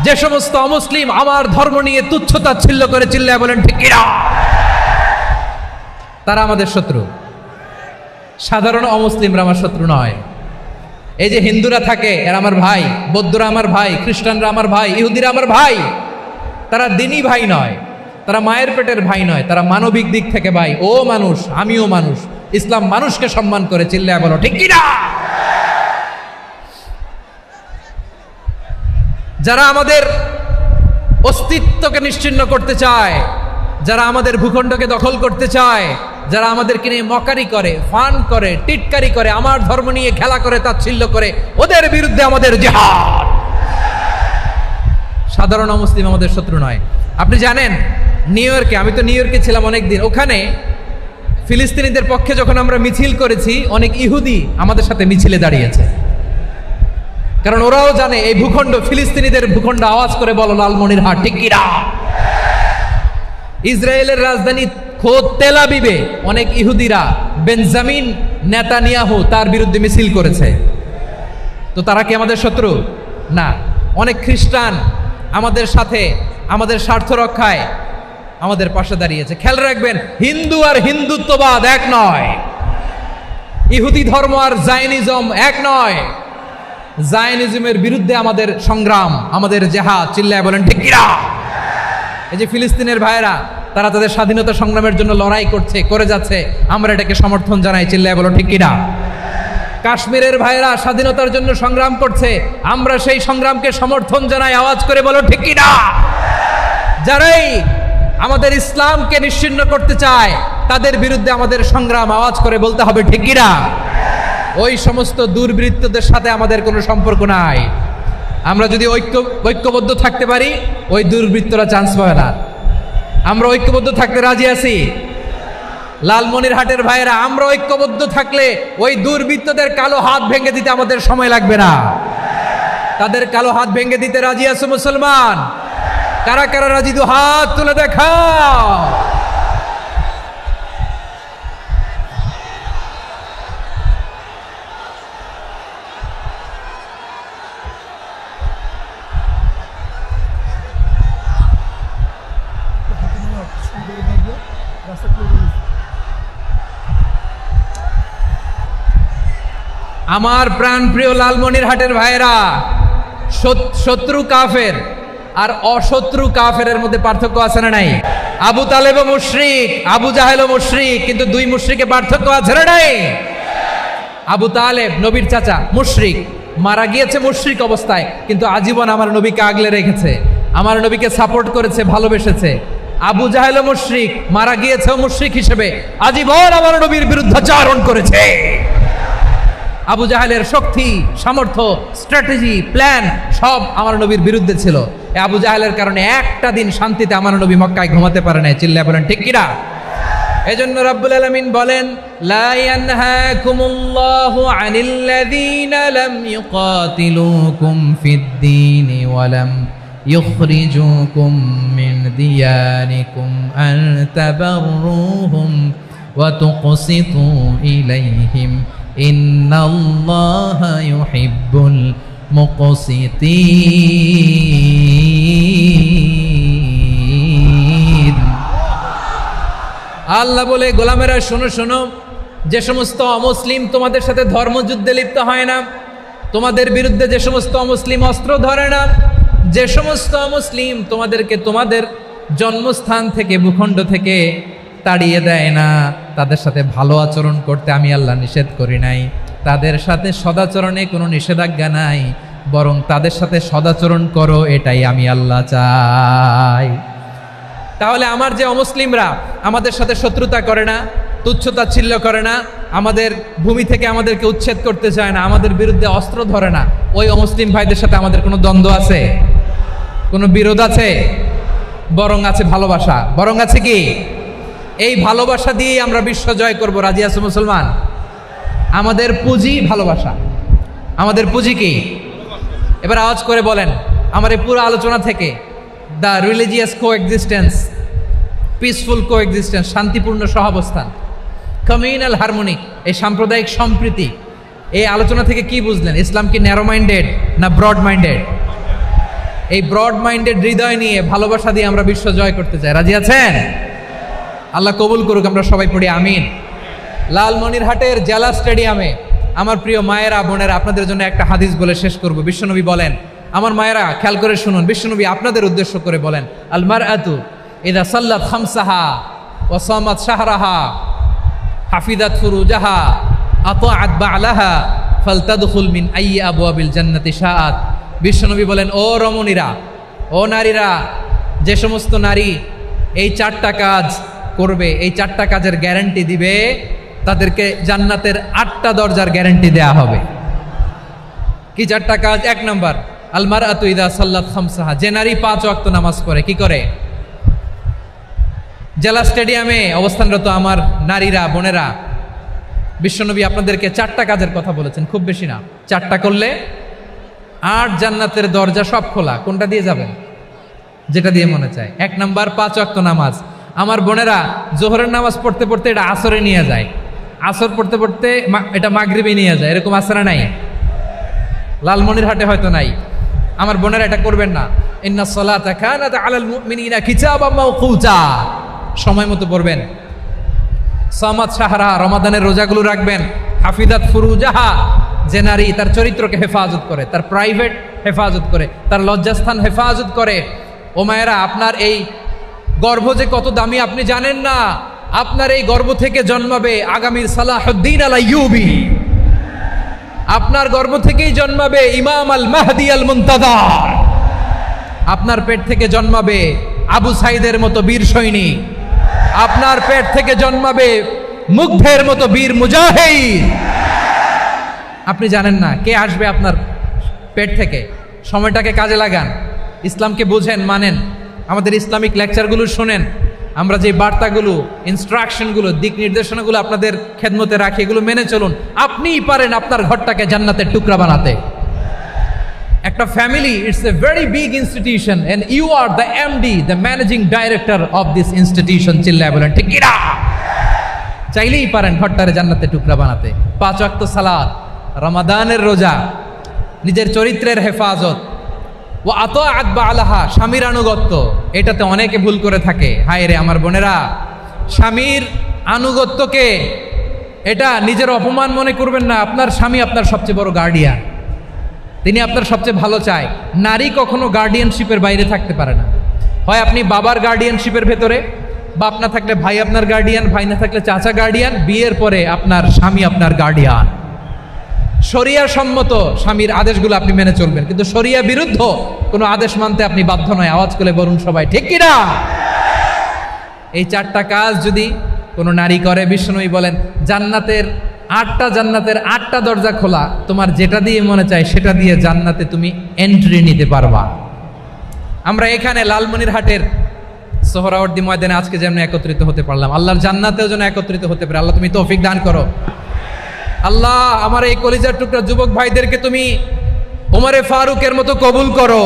যে সমস্ত অমুসলিম আমার ধর্ম নিয়ে তুচ্ছতাচ্ছিল্য করে চিল্লায় বলেন ঠিক কিনা, তারা আমাদের শত্রু। সাধারণ অমুসলিমরা আমার শত্রু নয়। এই যে হিন্দুরা থাকে এরা আমার ভাই, বৌদ্ধরা আমার ভাই, খ্রিস্টানরা আমার ভাই, ইহুদিরা আমার ভাই। তারা দিনই ভাই নয়, তারা মায়ের পেটের ভাই নয়, তারা মানবিক দিক থেকে ভাই। ও মানুষ, আমিও মানুষ। ইসলাম মানুষকে সম্মান করে, চিল্লায় বলো ঠিক কিনা। যারা আমাদের অস্তিত্বকে নিশ্চিহ্ন করতে চায়, যারা আমাদের ভূখণ্ডকে দখল করতে চায়, যারা আমাদেরকে নিয়ে মকারি করে, ফান করে, টিটকারি করে, আমার ধর্ম নিয়ে খেলা করে, তাচ্ছিল্য করে, ওদের বিরুদ্ধে আমাদের জিহাদ। সাধারণ মুসলিম আমাদের শত্রু নয়। আপনি জানেন নিউ ইয়র্কে, আমি তো নিউ ইয়র্কে ছিলাম অনেকদিন, ওখানে ফিলিস্তিনিদের পক্ষে যখন আমরা মিছিল করেছি, অনেক ইহুদি আমাদের সাথে মিছিলে দাঁড়িয়েছে। কারণ ওরাও জানে এই ভূখণ্ড ফিলিস্তিনিদের ভূখণ্ড। আওয়াজ করে বলো লালমনিরহাট ঠিক কিনা। ইসরায়েলের রাজধানী খোদ তেল আবিবে অনেক ইহুদিরা বেঞ্জামিন নেতানিয়াহু তার বিরুদ্ধে মিছিল করেছে। তো তারা কি আমাদের শত্রু? না। অনেক খ্রিস্টান আমাদের সাথে আমাদের স্বার্থ রক্ষায় আমাদের পাশে দাঁড়িয়েছে। খেয়াল রাখবেন, হিন্দু আর হিন্দুত্ববাদ এক নয়, ইহুদি ধর্ম আর জায়নিজম এক নয়। জায়নিজমের বিরুদ্ধে আমাদের সংগ্রাম, আমাদের জেহাদ, চিল্লায় বলেন ঠিক কিনা। এই যে ফিলিস্তিনের ভাইয়েরা, তারা তাদের স্বাধীনতা সংগ্রামের জন্য লড়াই করছে, করে যাচ্ছে, আমরা এটাকে সমর্থন জানাই, চিল্লায় বলো ঠিক কিনা। কাশ্মীরের ভাইয়েরা স্বাধীনতার জন্য সংগ্রাম করছে, আমরা সেই সংগ্রামকে সমর্থন জানাই, আওয়াজ করে বলো ঠিক কিনা। যারাই আমাদের ইসলামকে নিশ্চিহ্ন করতে চায় তাদের বিরুদ্ধে আমাদের সংগ্রাম, আওয়াজ করে বলতে হবে ঠিক কিনা। ওই সমস্ত দুর্বৃত্তদের সাথে আমাদের কোনো সম্পর্ক নাই। আমরা যদি ঐক্যবদ্ধ থাকতে পারি, ওই দুর্বৃত্তরা চান্স পাবে না। আমরা ঐক্যবদ্ধ থাকতে রাজি আছি। লালমনিরহাটের ভাইয়েরা, আমরা ঐক্যবদ্ধ থাকলে ওই দুর্বৃত্তদের কালো হাত ভেঙে দিতে আমাদের সময় লাগবে না। তাদের কালো হাত ভেঙে দিতে রাজি আছো মুসলমান? কারা কারা রাজি? দু হাত তুলে দেখাও। আমার প্রাণ প্রিয় লালমনিরহাটের ভাইয়েরা, শত্রু কাফের আর অশত্রু কাফেরের মধ্যে পার্থক্য আছে না নাই? আবু তালেবও মুশরিক, আবু জাহেলও মুশরিক, কিন্তু দুই মুশরিকে পার্থক্য আছে না নাই? আবু তালেব নবীর চাচা, মুশরিক, মারা গিয়েছে মুশরিক অবস্থায়, কিন্তু আজীবন আমার নবীকে আগলে রেখেছে, আমার নবীকে সাপোর্ট করেছে, ভালোবেসেছে। আবু জাহেলও মুশরিক, মারা গিয়েছেও মুশরিক হিসেবে, আজীবন আমার নবীর বিরুদ্ধাচরণ করেছে। আবু জাহেলের শক্তি, সামর্থ্য, স্ট্র্যাটেজি, প্ল্যান সব আমার নবীর বিরুদ্ধে ছিল। এই আবু জাহেলের কারণে একটা দিন শান্তিতে আমার নবী মক্কায় ঘুমাতে পারে নাই, চিল্লায় বলেন ঠিক কিনা। এজন্য রব্বুল আলামিন বলেন, লা ইয়ানহাকুমুল্লাহু আনিল্লাযীনা লাম ইউকাতিলুকুম ফিদ-দীনি ওয়া লাম ইখরিজুকুম মিন দিয়ারিকুম আন তাবাররুহুম ওয়া তুকসিতু ইলাইহিম ইন্নাল্লাহা ইউহিব্বুল মুকসিতিন। আল্লাহ বলে, গোলামেরা শোনো শোনো, যে সমস্ত অমুসলিম তোমাদের সাথে ধর্মযুদ্ধে লিপ্ত হয় না, তোমাদের বিরুদ্ধে যে সমস্ত অমুসলিম অস্ত্র ধরে না, যে সমস্ত অমুসলিম তোমাদেরকে তোমাদের জন্মস্থান থেকে ভূখণ্ড থেকে তাড়িয়ে দেয় না, তাদের সাথে ভালো আচরণ করতে আমি আল্লাহ নিষেধ করি নাই। তাদের সাথে সদাচরণে কোনো নিষেধাজ্ঞা নাই, বরং তাদের সাথে সদাচরণ করো, এটাই আমি আল্লাহ চাই। তাহলে আমার যে অমুসলিমরা আমাদের সাথে শত্রুতা করে না, তুচ্ছতাচ্ছিল্য করে না, আমাদের ভূমি থেকে আমাদেরকে উচ্ছেদ করতে চায় না, আমাদের বিরুদ্ধে অস্ত্র ধরে না, ওই অমুসলিম ভাইদের সাথে আমাদের কোনো দ্বন্দ্ব আছে? কোনো বিরোধ আছে? বরং আছে ভালোবাসা। বরং আছে কি? এই ভালোবাসা দিয়েই আমরা বিশ্ব জয় করব। রাজি আছো মুসলমান? আমাদের পুঁজি ভালোবাসা। আমাদের পুঁজি কি? এবার আওয়াজ করে বলেন, আমার এই পুরো আলোচনা থেকে the religious coexistence, peaceful coexistence, শান্তিপূর্ণ সহাবস্থান, কমিউনাল হারমোনি, এই সাম্প্রদায়িক সম্প্রীতি, এই আলোচনা থেকে কি বুঝলেন? ইসলাম কি ন্যারো মাইন্ডেড না ব্রড মাইন্ডেড? এই ব্রড মাইন্ডেড হৃদয় নিয়ে, ভালোবাসা দিয়ে আমরা বিশ্ব জয় করতে চাই। রাজি আছেন? আল্লাহ কবুল করুক। আমরা সবাই পড়ি আমিন। লালমনিরহাটের জেলা স্টেডিয়ামে আমার প্রিয় মায়েরা, বোনেরা, আপনাদের জন্য একটা হাদিস বলে শেষ করব। বিশ্বনবী বলেন, আমার মায়েরা খেয়াল করে শুনুন, বিশ্বনবী আপনাদের উদ্দেশ্য করে বলেন, আল মারআতু ইযা সাল্লাত খামসাহা ওয়া সামাত শাহরাহা হাফিজাত ফুরুজাহা আতাআত বা'লাহা ফালতাদখুল মিন আইয়ি আবওয়াবিল জান্নাতি শাআত। বিশ্বনবী বলেন, ও রমণীরা, ও নারীরা, যে সমস্ত নারী এই 4টা কাজ করবে, এই 4টা কাজের গ্যারান্টি দিবে, তাদেরকে জান্নাতের 8টা দরজার গ্যারান্টি দেয়া হবে। কি 4টা কাজ? 1 নম্বর, আল মারআতু ইযা সাল্লাত খামসাহা, যে নারী 5 ওয়াক্ত নামাজ পড়ে। কি করে? জেলা স্টেডিয়ামে অবস্থানরত আমার নারীরা, বোনেরা, বিশ্বনবী আপনাদেরকে 4টা কাজের কথা বলেছেন, খুব বেশি না। 4টা করলে 8 জান্নাতের দরজা সব খোলা। কোনটা দিয়ে যাবেন? যেটা দিয়ে মনে চায়। 1 নাম্বার 5 ওয়াক্ত নামাজ। আমার বোনেরা জোহরের নামাজ পড়তে পড়তে এটা আসরে নিয়ে যায়, আসর পড়তে পড়তে এটা মাগরিবে নিয়ে যায়। এরকম আসরা নাই? লালমনিরহাটে হয়তো নাই। আমার বোনেরা এটা করবেন না। ইন্নাস সালাতা কানাত আলাল মুমিনিনা কিতাবাম মাওকুতা, সময় মতো পড়বেন। সামাত শাহরা, রমাদানের রোজাগুলো রাখবেন। হাফিজাত ফুরুজাহা, যে নারী তার চরিত্রকে হেফাজত করে, তার প্রাইভেট হেফাজত করে, তার লজ্জাস্থান হেফাজত করে। ও মায়েরা, আপনার এই গর্ভ যে কত দামি আপনি জানেন না। আপনার এই গর্ভ থেকে জন্মাবে আগামীর সালাহুদ্দিন আল আইয়ুবী। আপনার গর্ভ থেকেই জন্মাবে ইমাম আল মাহদি আল মুনতাজার। আপনার পেট থেকে জন্মাবে আবু সাইদের মতো বীর সৈনিক। আপনার পেট থেকে জন্মাবে মুগ্ধের মতো বীর মুজাহিদ। আপনি জানেন না কে আসবে আপনার পেট থেকে। সময়টাকে কাজে লাগান, ইসলামকে বুঝেন, মানেন, আমাদের ইসলামিক লেকচারগুলো শোনেন। আমরা যে বার্তাগুলো, ইনস্ট্রাকশনগুলো, দিক নির্দেশনাগুলো আপনাদের খেদমতে রাখি, এগুলো মেনে চলুন। আপনিই পারেন আপনার ঘরটাকে জান্নাতের টুকরা বানাতে। একটা family, it's a very big institution and you are the MD, the managing director of this institution. চিল্লায় বলেন ঠিক কিনা? চাইলেই পারেন ঘরটারে জান্নাতের টুকরা বানাতে। 5 ওয়াক্ত সালাত, রমাদানের রোজা, নিজের চরিত্রের হেফাজত, ও আতাআত বা'লাহা, স্বামীর আনুগত্য। এটাতে অনেকে ভুল করে থাকে। হায় রে আমার বোনেরা, স্বামীর আনুগত্যকে এটা নিজের অপমান মনে করবেন না। আপনার স্বামী আপনার সবচেয়ে বড় গার্ডিয়ান, তিনি আপনার সবচেয়ে ভালো চায়। নারী কখনো গার্ডিয়ানশিপের বাইরে থাকতে পারে না। হয় আপনি বাবার গার্ডিয়ানশিপের ভেতরে, বাপ না থাকলে ভাই আপনার গার্ডিয়ান, ভাই না থাকলে চাচা গার্ডিয়ান, বিয়ের পরে আপনার স্বামী আপনার গার্ডিয়ান। শরিয়া সম্মত স্বামীর আদেশগুলো আপনি মেনে চলবেন, কিন্তু শরিয়া বিরুদ্ধ কোনো আদেশ মানতে আপনি বাধ্য নয়। আওয়াজ করে বলুন সবাই ঠিক কিনা? এই 4টা কাজ যদি কোনো নারী করে, বিশ্বনবী বলেন জান্নাতের 8টা দরজা খোলা। তোমার যেটা দিয়ে মনে চায় সেটা দিয়ে জান্নাতে তুমি এন্ট্রি নিতে পারবা। আমরা এখানে লালমনিরহাটের সোহরাওয়ার্দী ময়দানে আজকে যেমন একত্রিত হতে পারলাম, আল্লাহর জান্নাতেও যেন একত্রিত হতে পারে। আল্লাহ তুমি তৌফিক দান করো। আল্লাহ আমার এই কলিজার টুকরা যুবক ভাইদেরকে তুমি ওমরে ফারুকের মতো কবুল করো।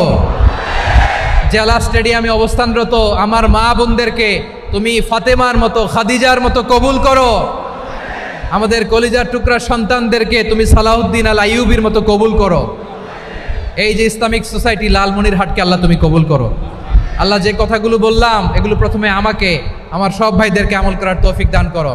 জেলা স্টেডিয়ামে অবস্থানরত আমার মা বোনদেরকে তুমি ফাতেমার মতো, খাদিজার মতো কবুল করো। আমাদের কলিজার টুকরা সন্তানদেরকে তুমি সালাহুদ্দিন আল আইয়ুবীর মতো কবুল করো। এই যে ইসলামিক সোসাইটি লালমনিরহাটকে আল্লাহ তুমি কবুল করো। আল্লাহ যে কথাগুলো বললাম এগুলো প্রথমে আমাকে, আমার সব ভাইদেরকে আমল করার তৌফিক দান করো।